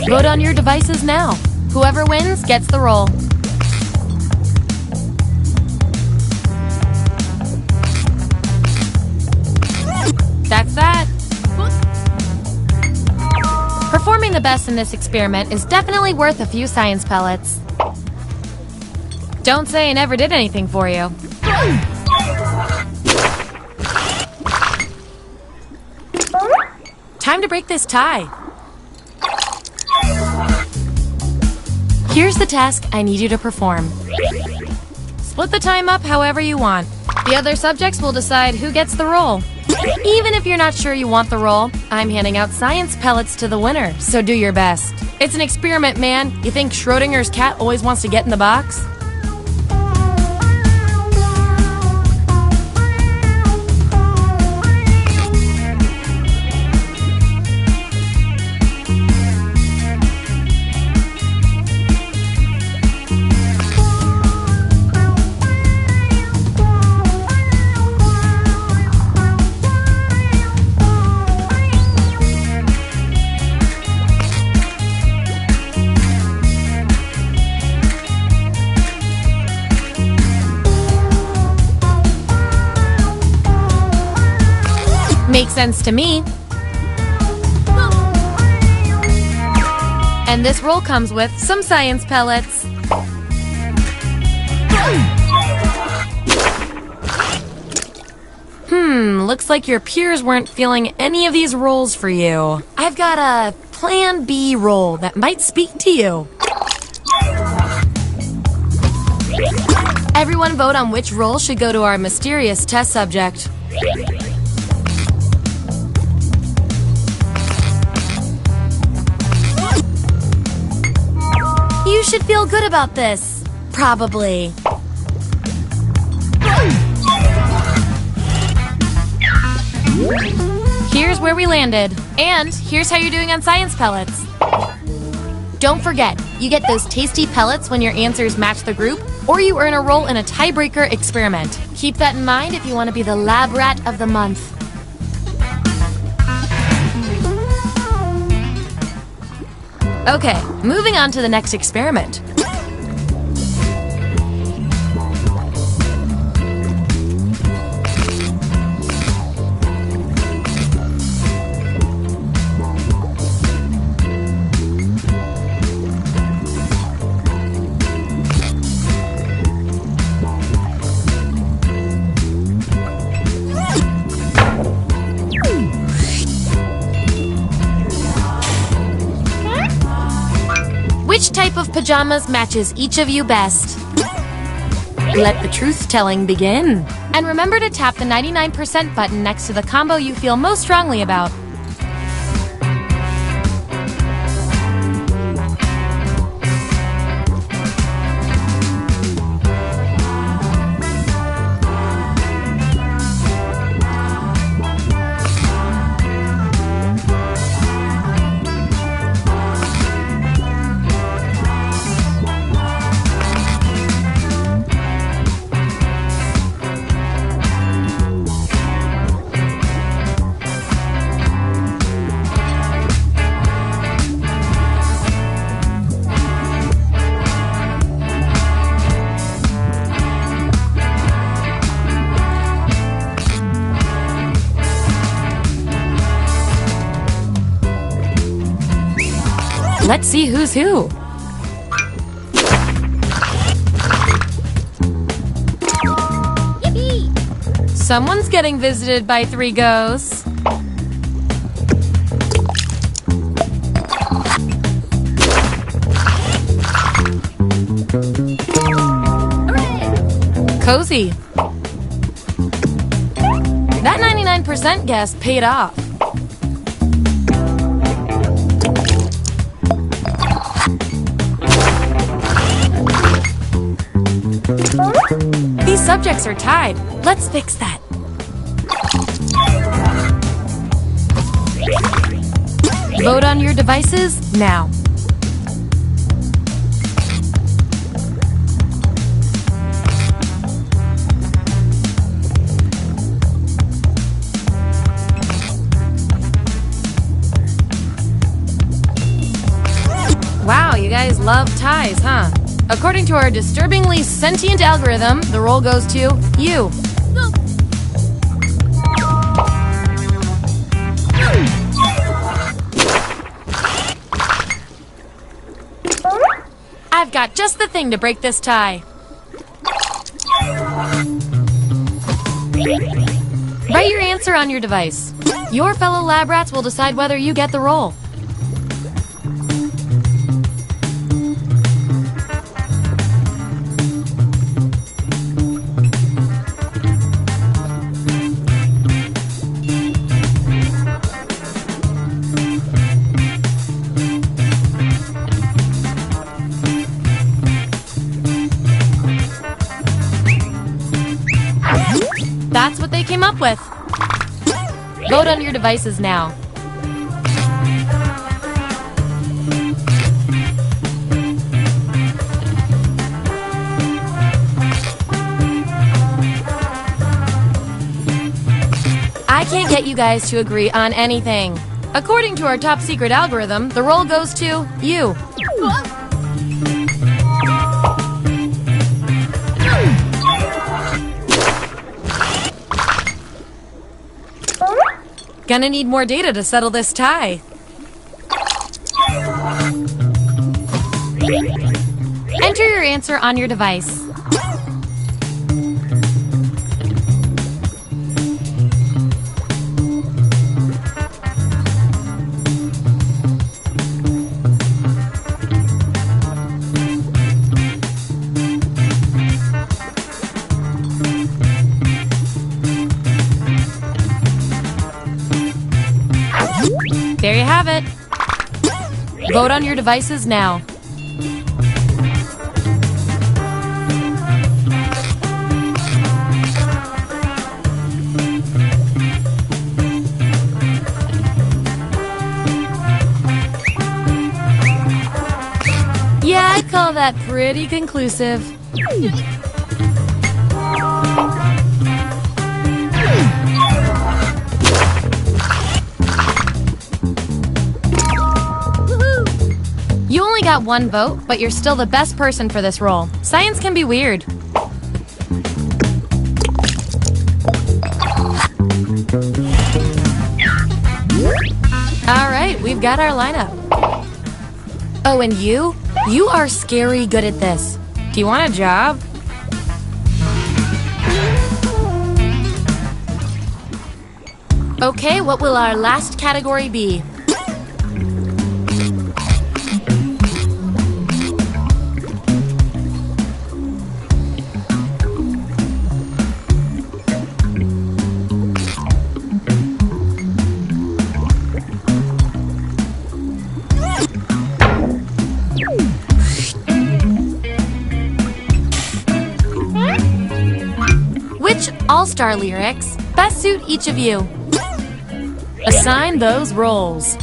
Vote on your devices now. Whoever wins gets the role. That's that. Performing the best in this experiment is definitely worth a few science pellets. Don't say I never did anything for you. Time to break this tie. Here's the task I need you to perform. Split the time up however you want. The other subjects will decide who gets the role. Even if you're not sure you want the role, I'm handing out science pellets to the winner, so do your best. It's an experiment, man. You think Schrodinger's cat always wants to get in the box? Makes sense to me. And this roll comes with some science pellets. looks like your peers weren't feeling any of these roles for you. I've got a Plan B role that might speak to you. Everyone vote on which role should go to our mysterious test subject. You should feel good about this. Probably. Here's where we landed. And here's how you're doing on science pellets. Don't forget, you get those tasty pellets when your answers match the group, or you earn a role in a tiebreaker experiment. Keep that in mind if you want to be the lab rat of the month. Okay, moving on to the next experiment. Which type of pajamas matches each of you best? Let the truth-telling begin. And remember to tap the 99% button next to the combo you feel most strongly about. Let's see who's who. Yippee! Someone's getting visited by 3 ghosts. Hooray! Cozy. That 99% guess paid off. These subjects are tied. Let's fix that. Vote on your devices now. Wow, you guys love ties, huh? According to our disturbingly sentient algorithm, the role goes to you. I've got just the thing to break this tie. Write your answer on your device. Your fellow lab rats will decide whether you get the role. That's what they came up with. Vote on your devices now. I can't get you guys to agree on anything. According to our top secret algorithm, the role goes to you. Gonna need more data to settle this tie. Enter your answer on your device. have it. Vote on your devices now. Yeah, I'd call that pretty conclusive. You only got one vote, but you're still the best person for this role. Science can be weird. All right, we've got our lineup. Oh, and you? You are scary good at this. Do you want a job? Okay, what will our last category be? Which all-star lyrics best suit each of you? Assign those roles.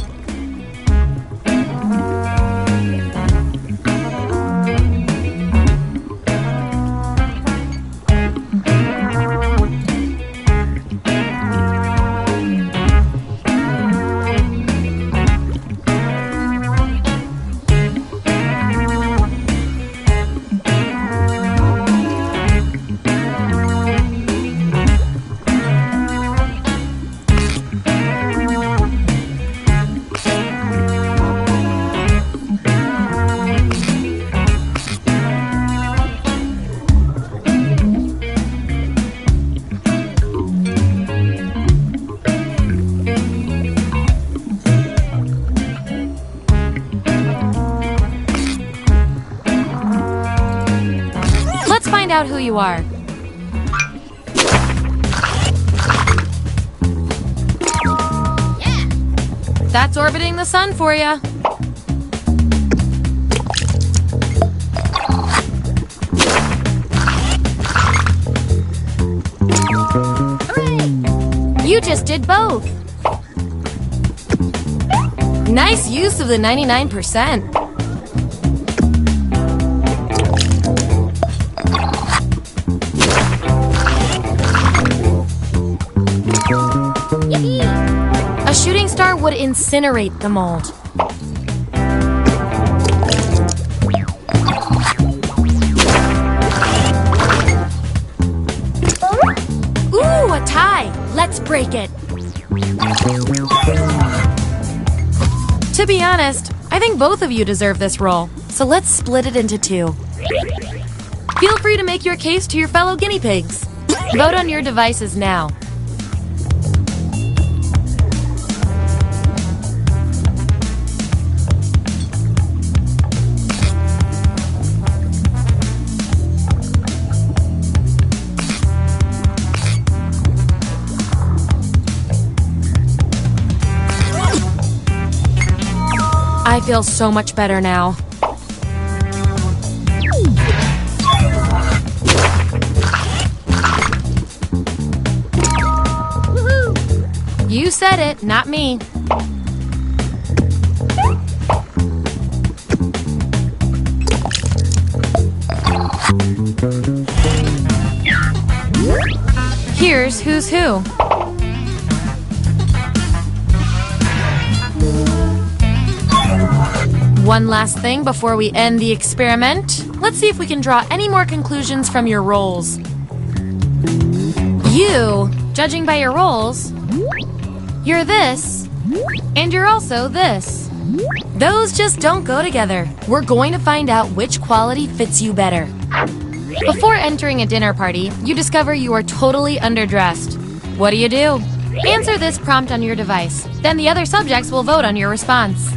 Find out who you are. Yeah. That's orbiting the sun for you. Hooray! You just did both. Nice use of the 99%. A shooting star would incinerate the mold. Ooh, a tie! Let's break it. To be honest, I think both of you deserve this role, so let's split it into two. Feel free to make your case to your fellow guinea pigs. Vote on your devices now. I feel so much better now. Woohoo! You said it, not me. Here's who's who. One last thing before we end the experiment. Let's see if we can draw any more conclusions from your roles. You, judging by your roles, you're this, and you're also this. Those just don't go together. We're going to find out which quality fits you better. Before entering a dinner party, you discover you are totally underdressed. What do? Answer this prompt on your device. Then the other subjects will vote on your response.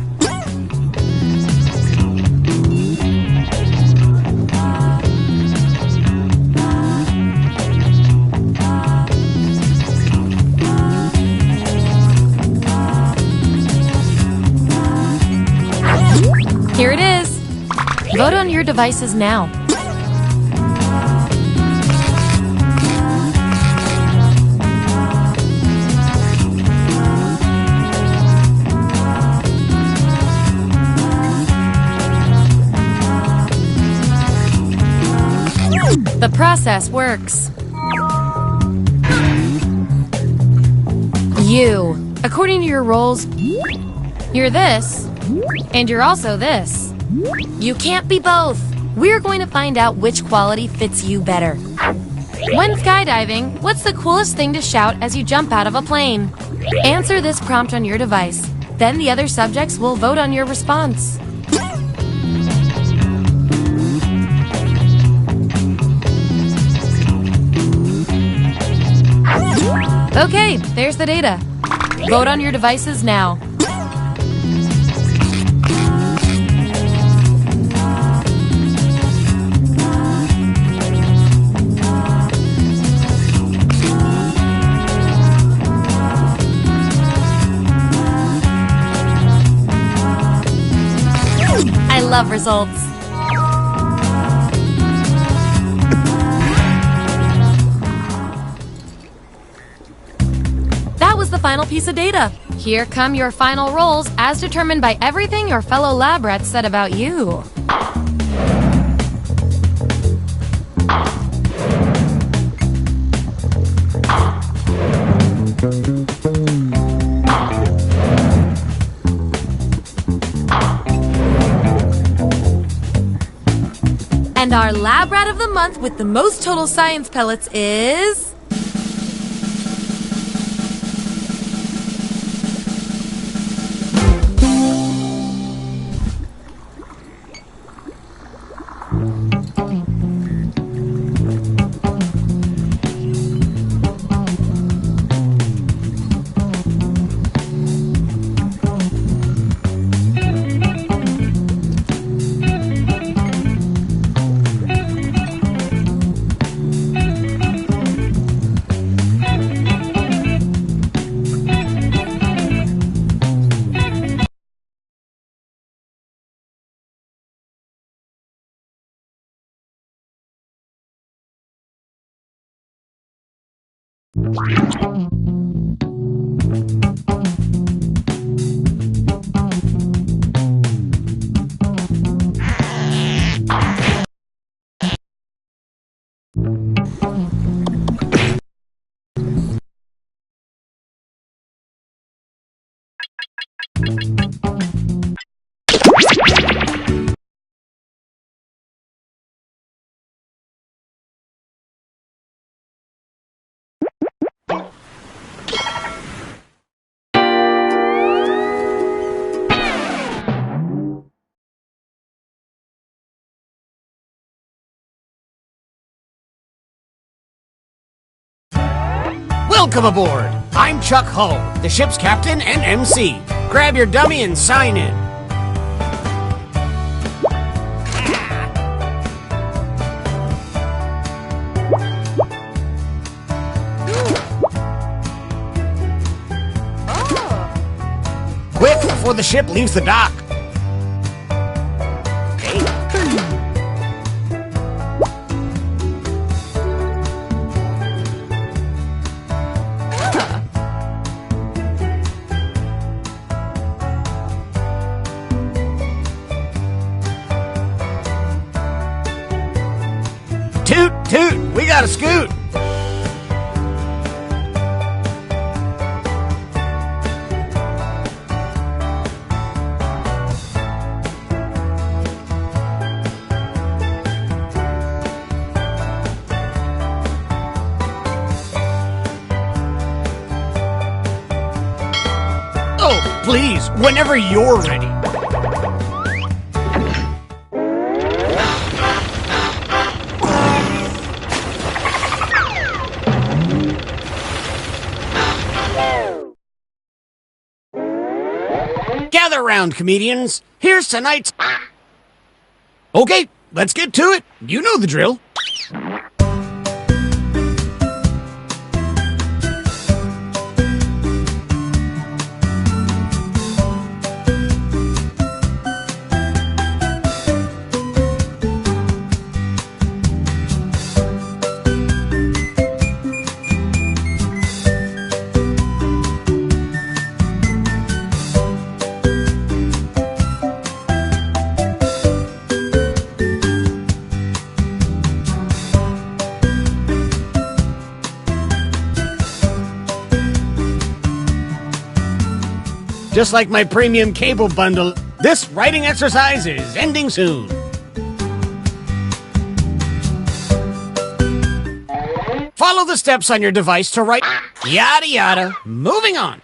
Vote on your devices now. The process works. You. According to your roles, you're this, and you're also this. You can't be both. We're going to find out which quality fits you better. When skydiving, what's the coolest thing to shout as you jump out of a plane? Answer this prompt on your device. Then the other subjects will vote on your response. Okay, there's the data. Vote on your devices now. I love results. That was the final piece of data. Here come your final roles as determined by everything your fellow lab rats said about you. And our lab rat of the month with the most total science pellets is... Welcome aboard! I'm Chuck Hull, the ship's captain and MC. Grab your dummy and sign in. Quick, before the ship leaves the dock. Toot, toot, we got a scoot. Oh, please, whenever you're ready. Gather round, comedians. Here's tonight's... Okay, let's get to it. You know the drill. Just like my premium cable bundle, this writing exercise is ending soon. Follow the steps on your device to write yada yada. Moving on.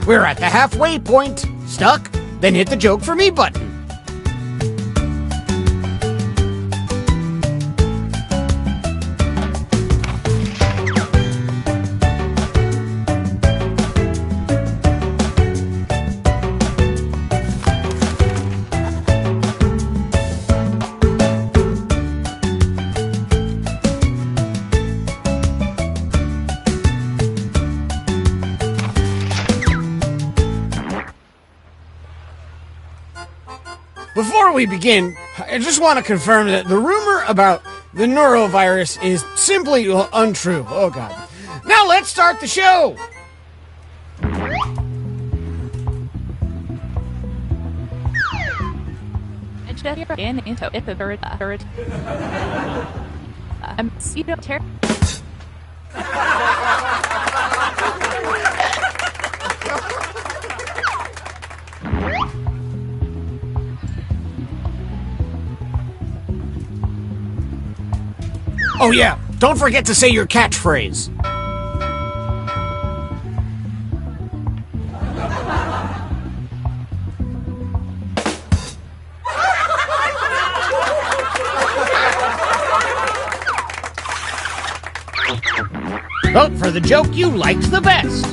We're at the halfway point. Stuck? Then hit the joke for me button. Before we begin, I just want to confirm that the rumor about the norovirus is simply untrue. Oh, God. Now let's start the show! Oh yeah, don't forget to say your catchphrase. Vote for the joke you liked the best.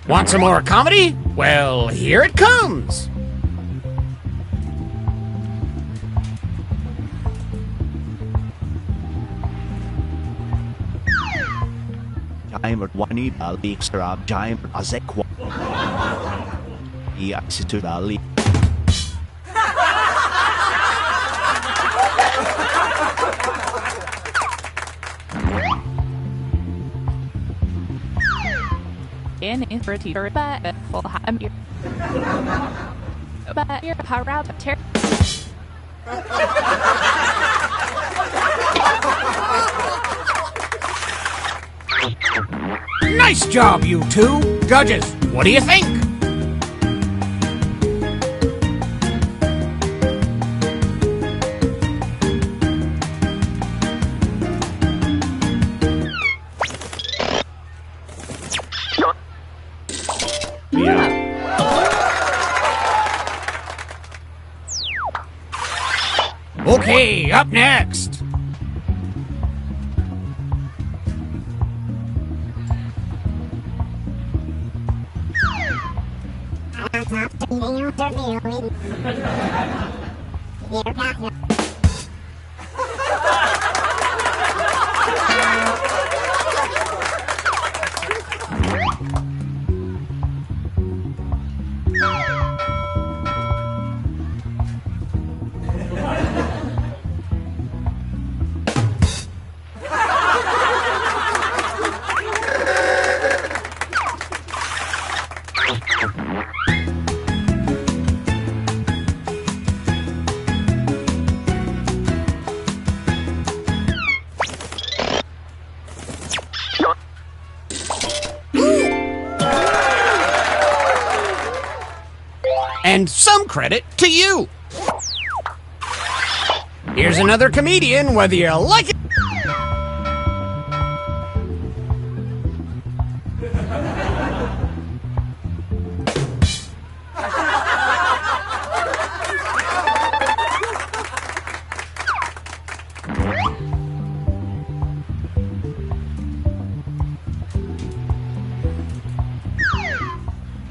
Want some more comedy? Well, here it comes! Giant wani bali extra giant azekwa. Yeah, situ bali. In for a teacher, but full ham here. But you're power out of tear. Nice job, you two! Judges, what do you think? Okay, up next! And some credit to you. Here's another comedian, whether you like it.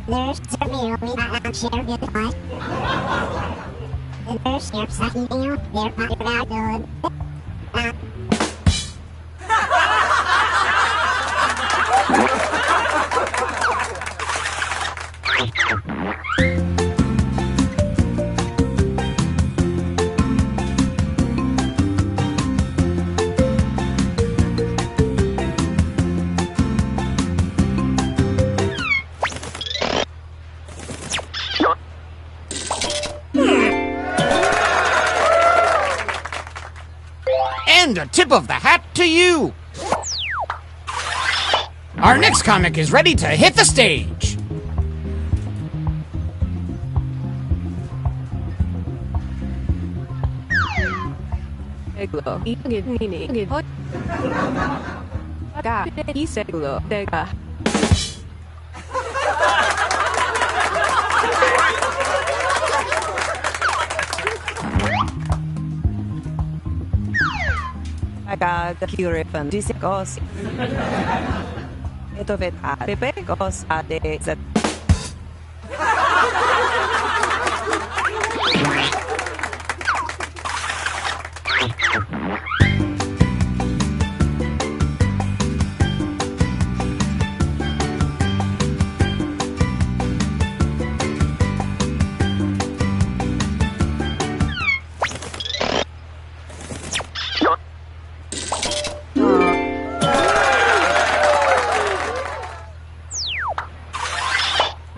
There's surveyor we got on share with us. There's your sucking thing, they're not about good. And a tip of the hat to you. Our next comic is ready to hit the stage. Curifan discos. Ito veta pepegos ade zat.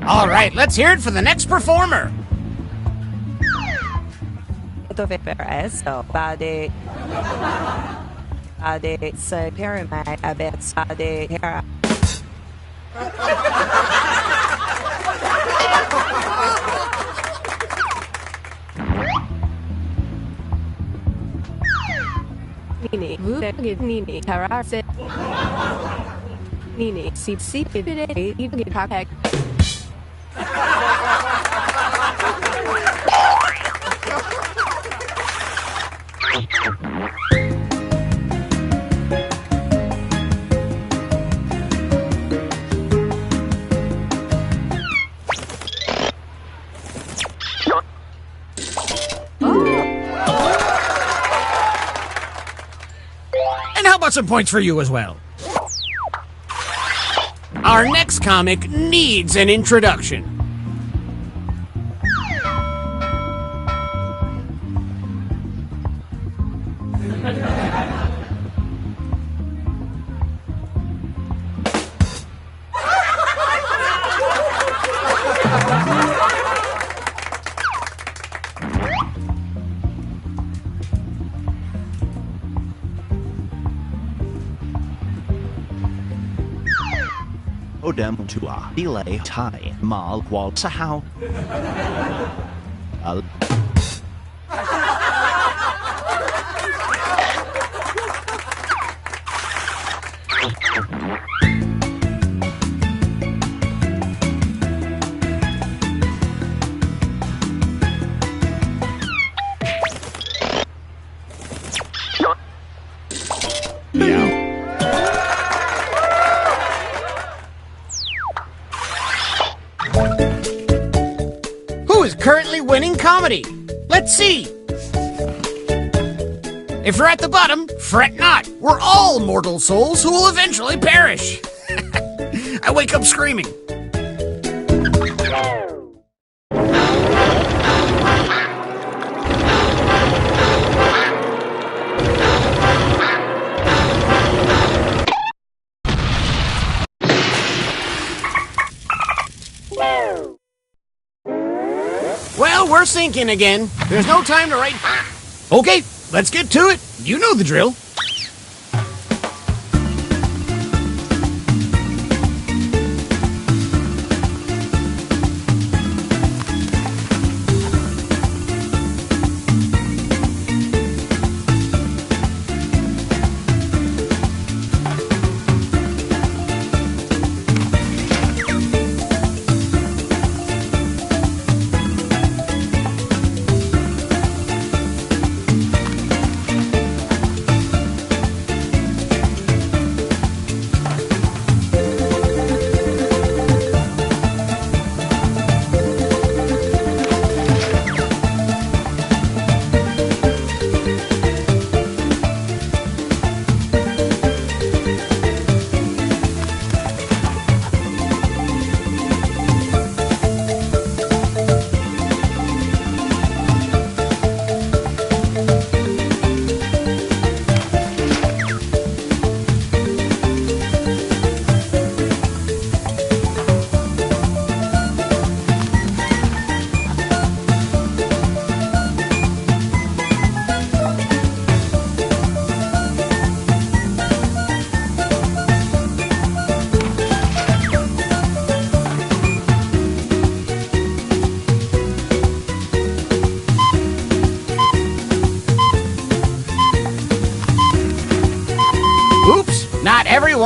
All right, let's hear it for the next performer. Ito veperes so bade se pyramid abet sade hera. Nini, Nini, Tarase. Nini, see, even get pack. And how about some points for you as well? Our next comic needs an introduction. Odem tua delay tai mal qual sahau. Who is currently winning comedy? Let's see. If you're at the bottom, fret not. We're all mortal souls who will eventually perish. I wake up screaming. Well, we're sinking again. There's no time to write. Okay, let's get to it. You know the drill.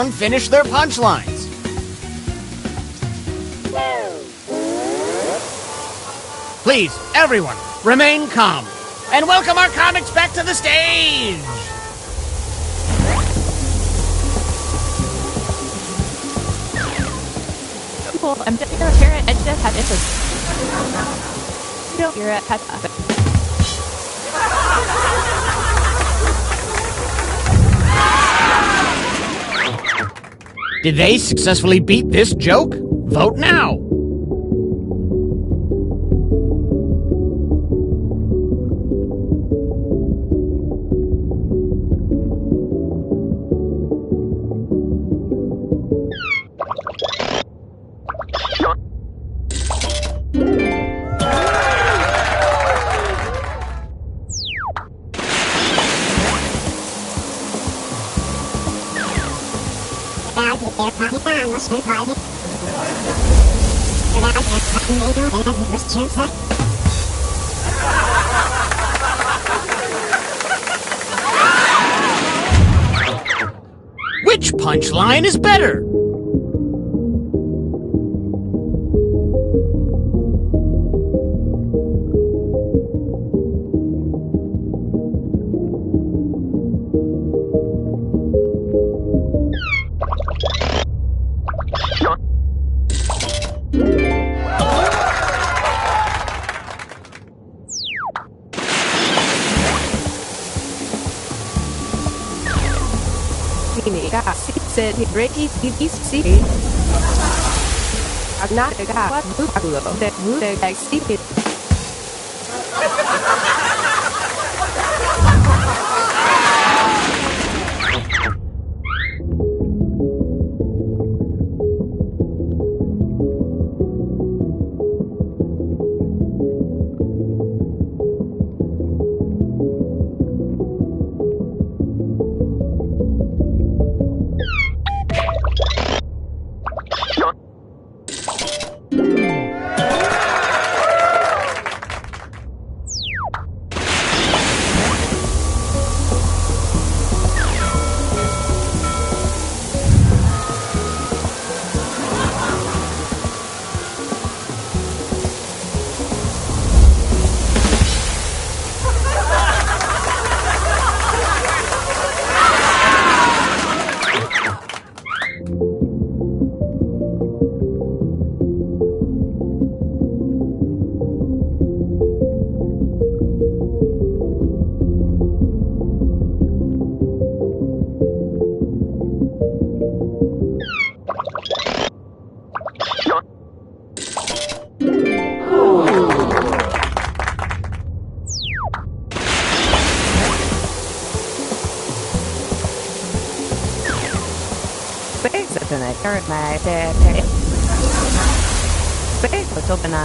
everyone finish their punchlines. Please, everyone, remain calm. And welcome our comics back to the stage! Cool. I'm just here and just have interest. You're at Did they successfully beat this joke? Vote now! Which punchline is better? Said Ricky BBC. I'm not a guy. What that would like stupid.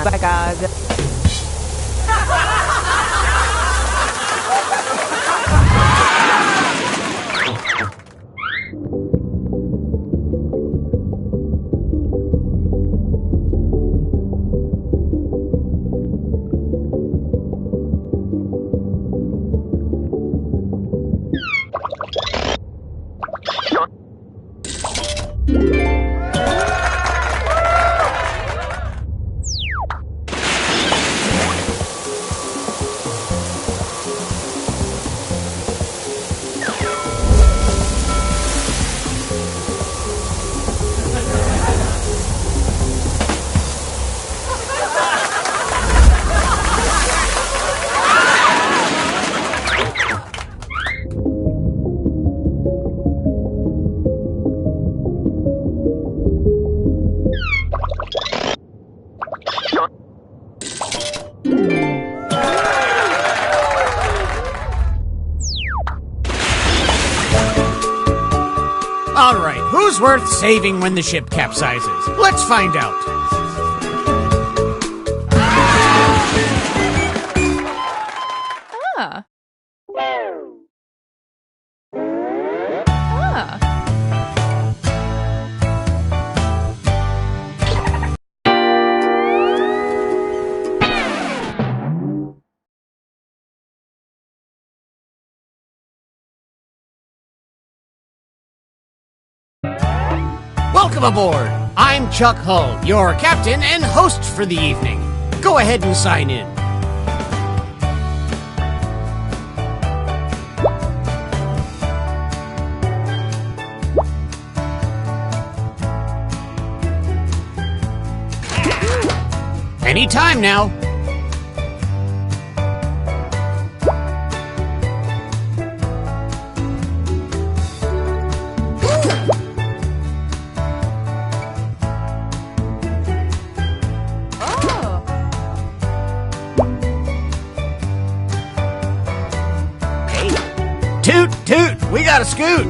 Bye guys. All right, who's worth saving when the ship capsizes? Let's find out. Ah. Ah. aboard! I'm Chuck Hull, your captain and host for the evening. Go ahead and sign in. Anytime now. Toot, toot, we got a scoot.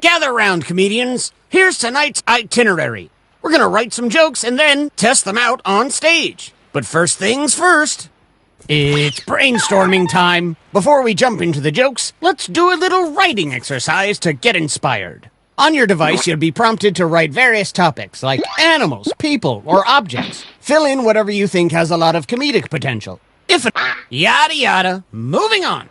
Gather round, comedians. Here's tonight's itinerary. We're gonna write some jokes and then test them out on stage. But first things first, it's brainstorming time. Before we jump into the jokes, let's do a little writing exercise to get inspired. On your device, you'll be prompted to write various topics like animals, people, or objects. Fill in whatever you think has a lot of comedic potential. If yada yada, moving on.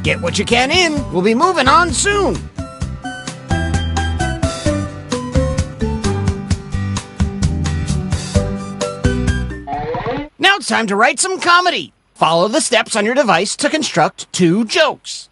Get what you can in. We'll be moving on soon. Now it's time to write some comedy. Follow the steps on your device to construct 2 jokes.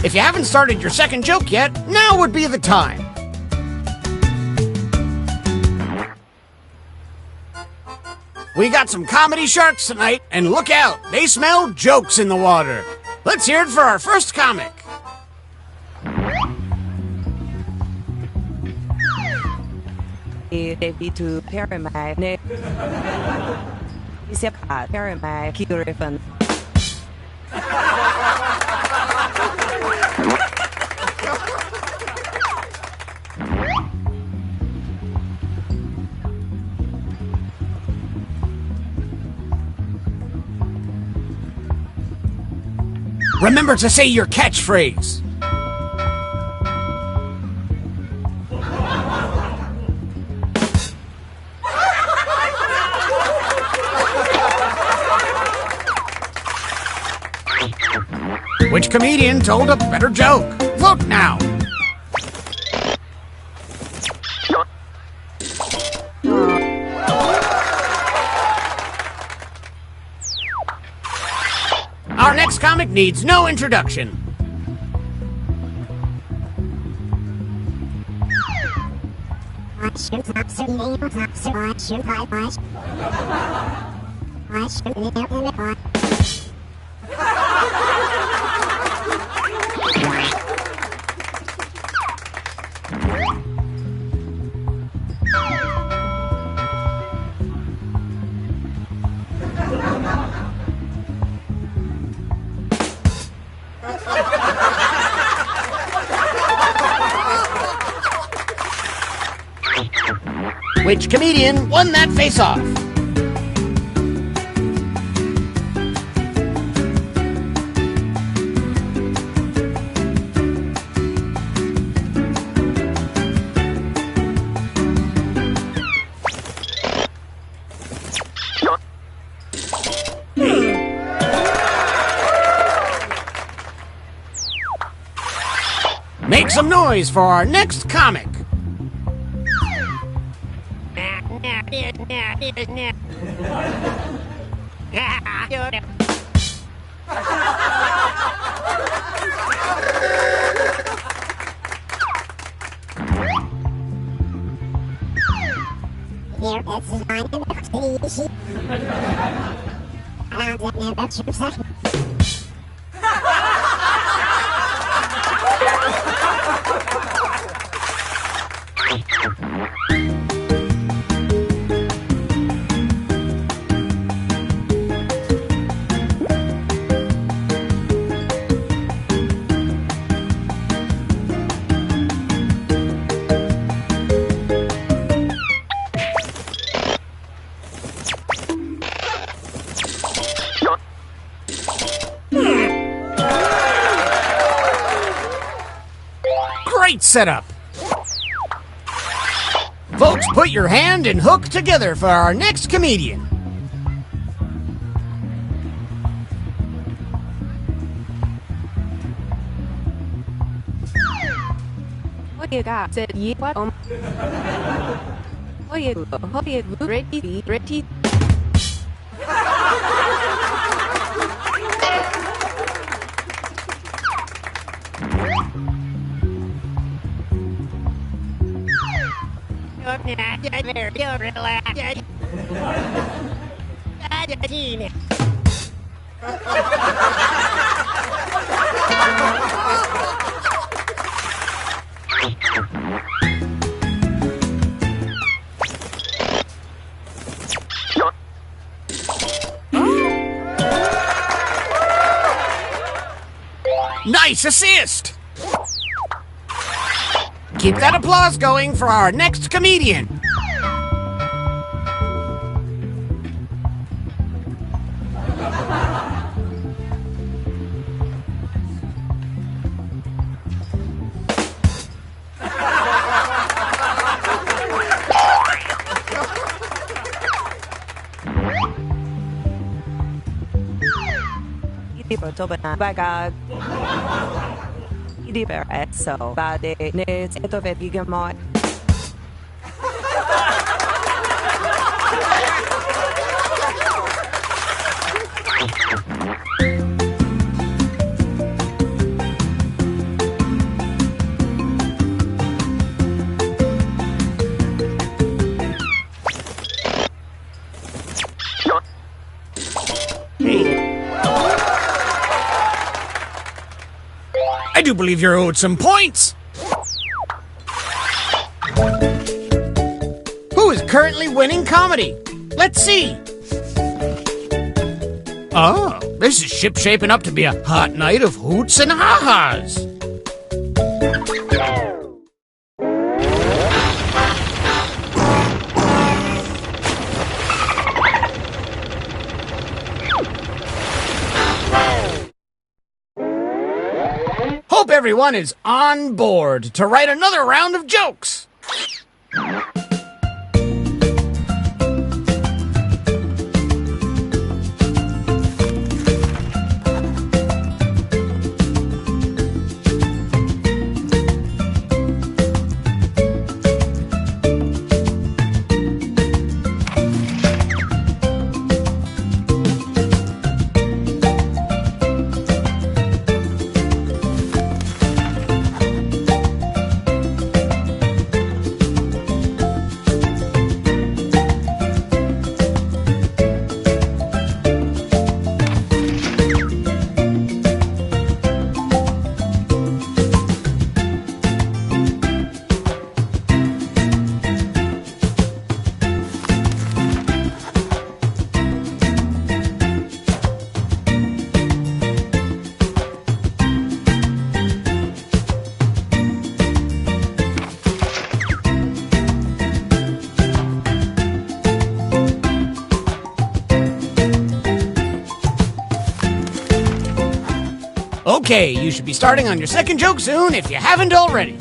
If you haven't started your second joke yet, now would be the time. We got some comedy sharks tonight, and look out, they smell jokes in the water. Let's hear it for our first comic. to Paramount. Paramount Griffin. Remember to say your catchphrase. Which comedian told a better joke? Vote now! Our next comic needs no introduction. Which comedian won that face-off? Make some noise for our next comic. Great setup. Folks, put your hand and hook together for our next comedian. What you got? Said ye what? What you ready? Nice assist! Keep that applause going for our next comedian. So bad needs it of it gigamot. I do believe you're owed some points. Who is currently winning comedy? Let's see. Oh, this is shaping up to be a hot night of hoots and ha-has. Hope everyone is on board to write another round of jokes. Okay, you should be starting on your second joke soon if you haven't already.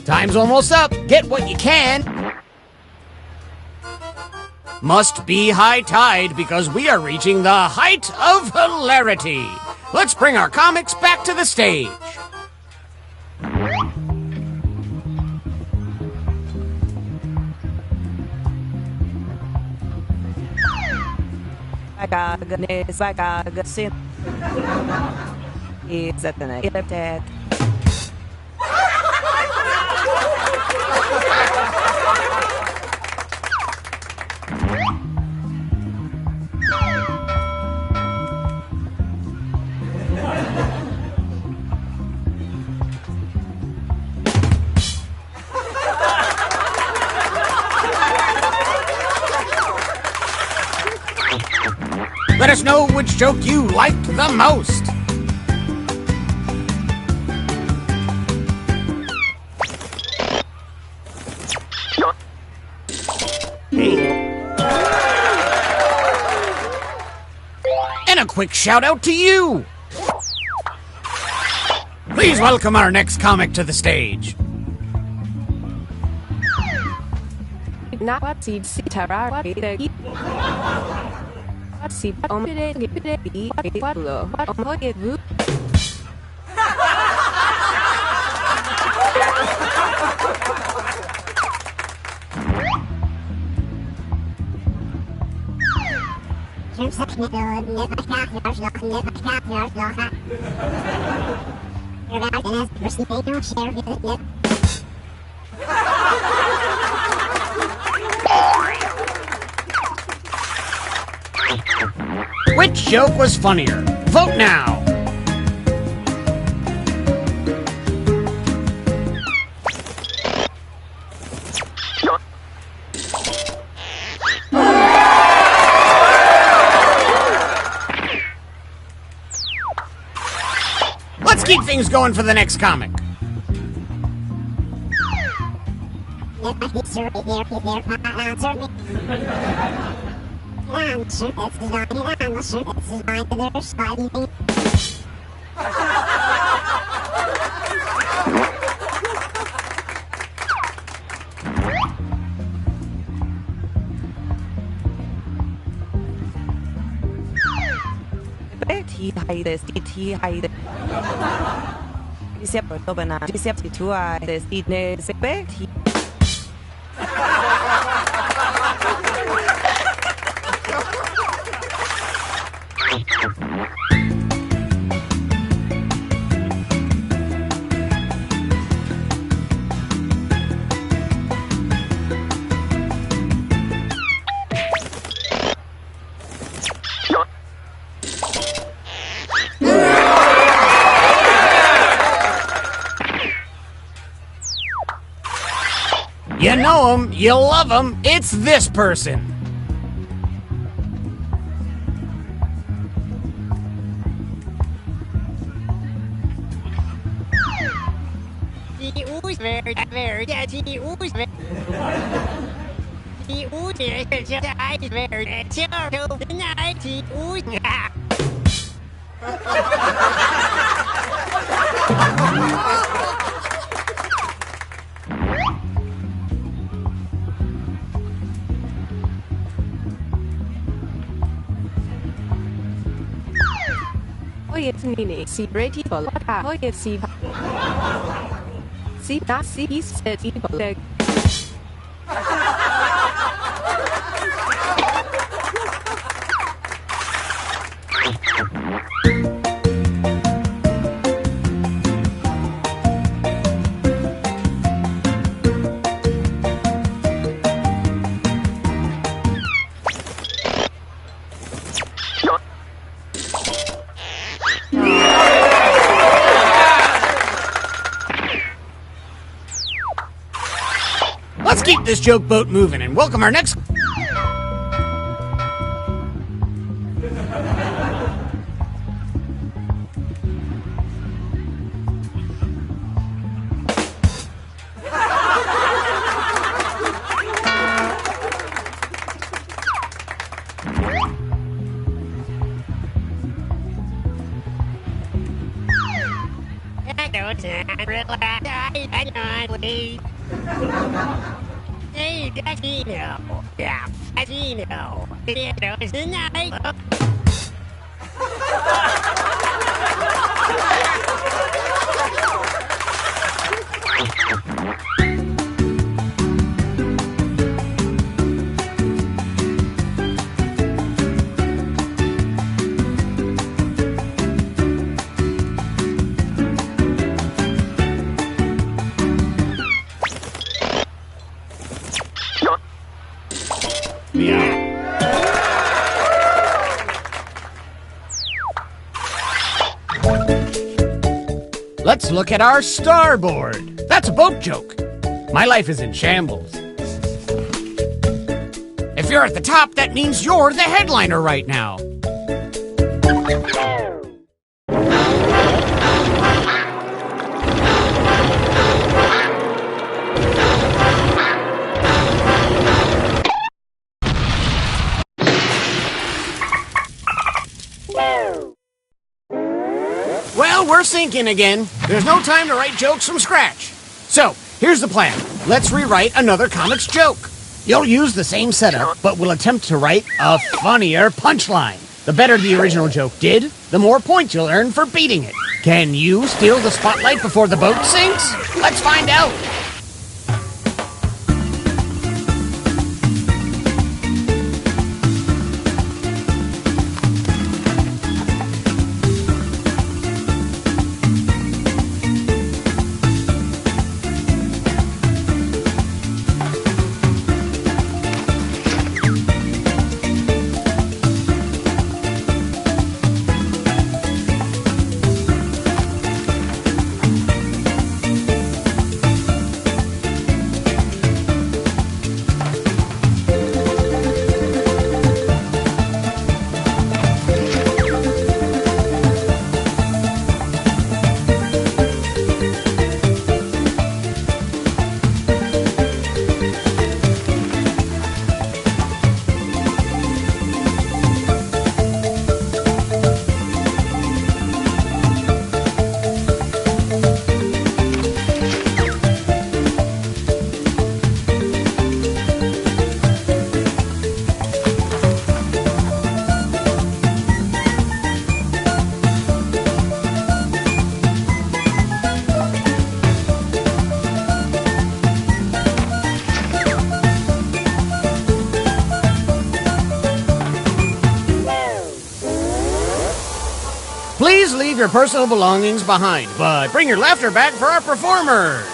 Time's almost up. Get what you can. Must be high tide because we are reaching the height of hilarity. Let's bring our comics back to the stage. Let us know which joke you liked the most. And a quick shout out to you. Please welcome our next comic to the stage. Which joke was funnier? Vote now! Let's keep things going for the next comic. You know him, you love him, it's this person. keep this joke boat moving and welcome our next... Let's look at our starboard. That's a boat joke. My life is in shambles. If you're at the top, that means you're the headliner right now. Well, we're sinking again. There's no time to write jokes from scratch. So, here's the plan. Let's rewrite another comics joke. You'll use the same setup, but we'll attempt to write a funnier punchline. The better the original joke did, the more points you'll earn for beating it. Can you steal the spotlight before the boat sinks? Let's find out. Please leave your personal belongings behind, but bring your laughter back for our performers.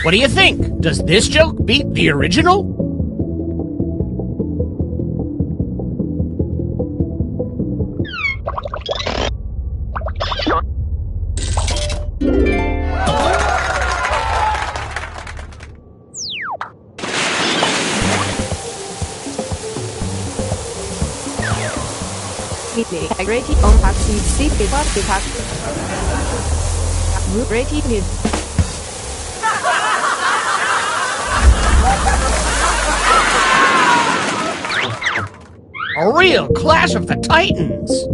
What do you think? Does this joke beat the original? Integrity on taxi seat rated. A real Clash of the Titans.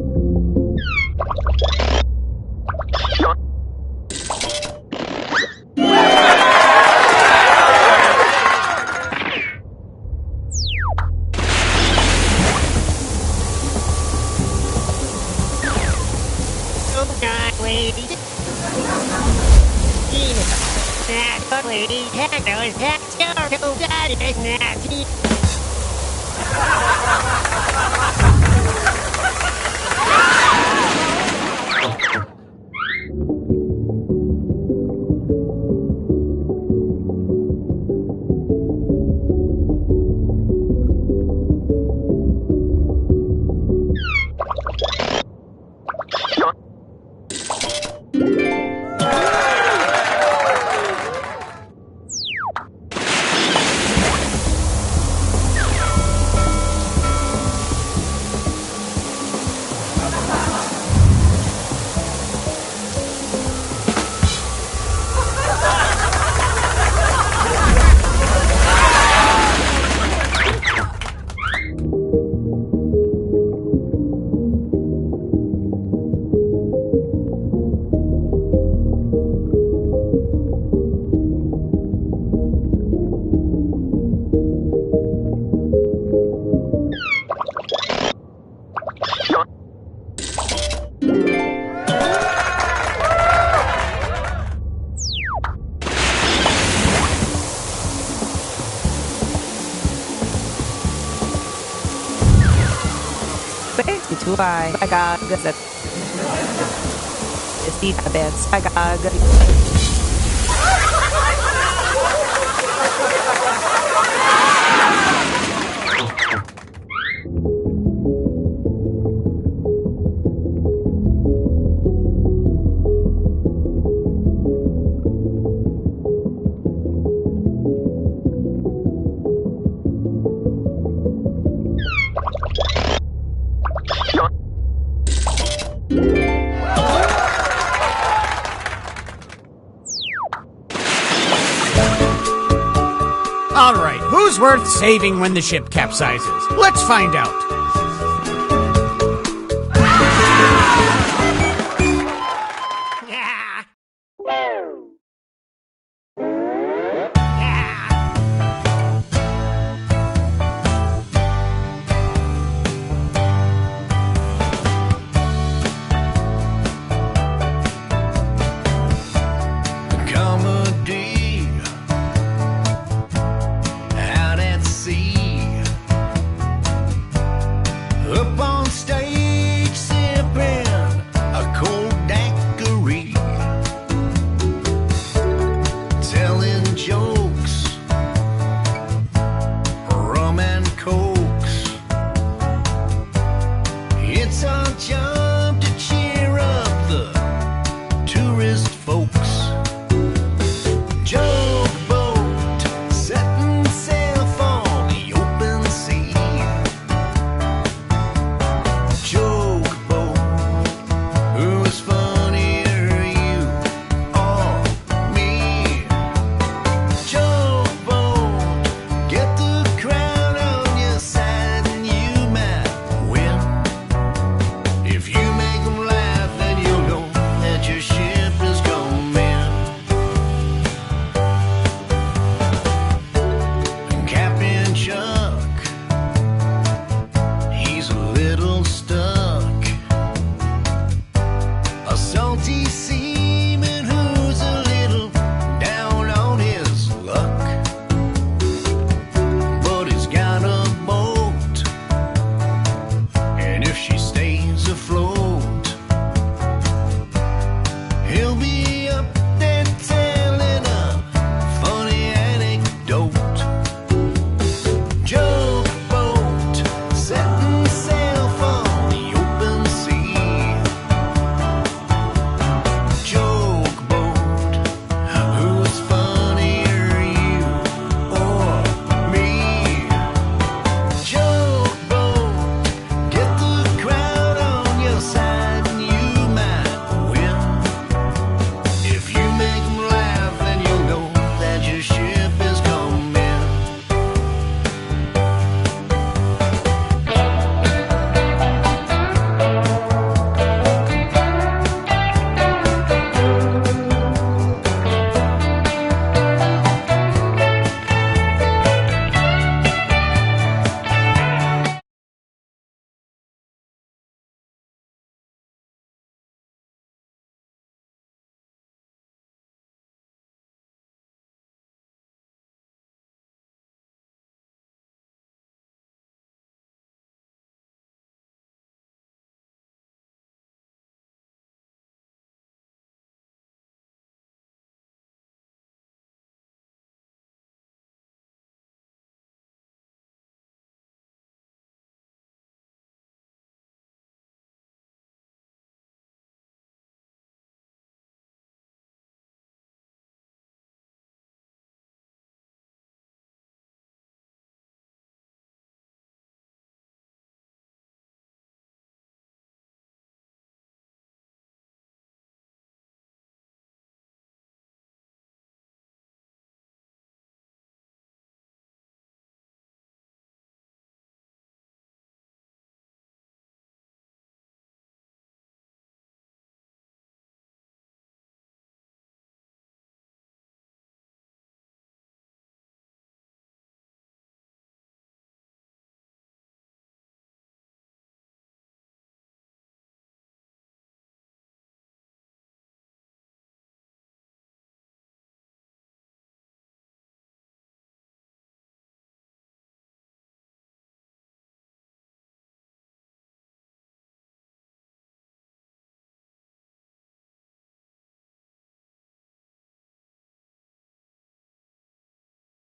Say to I got that. It's the best. I got. All right, who's worth saving when the ship capsizes? Let's find out.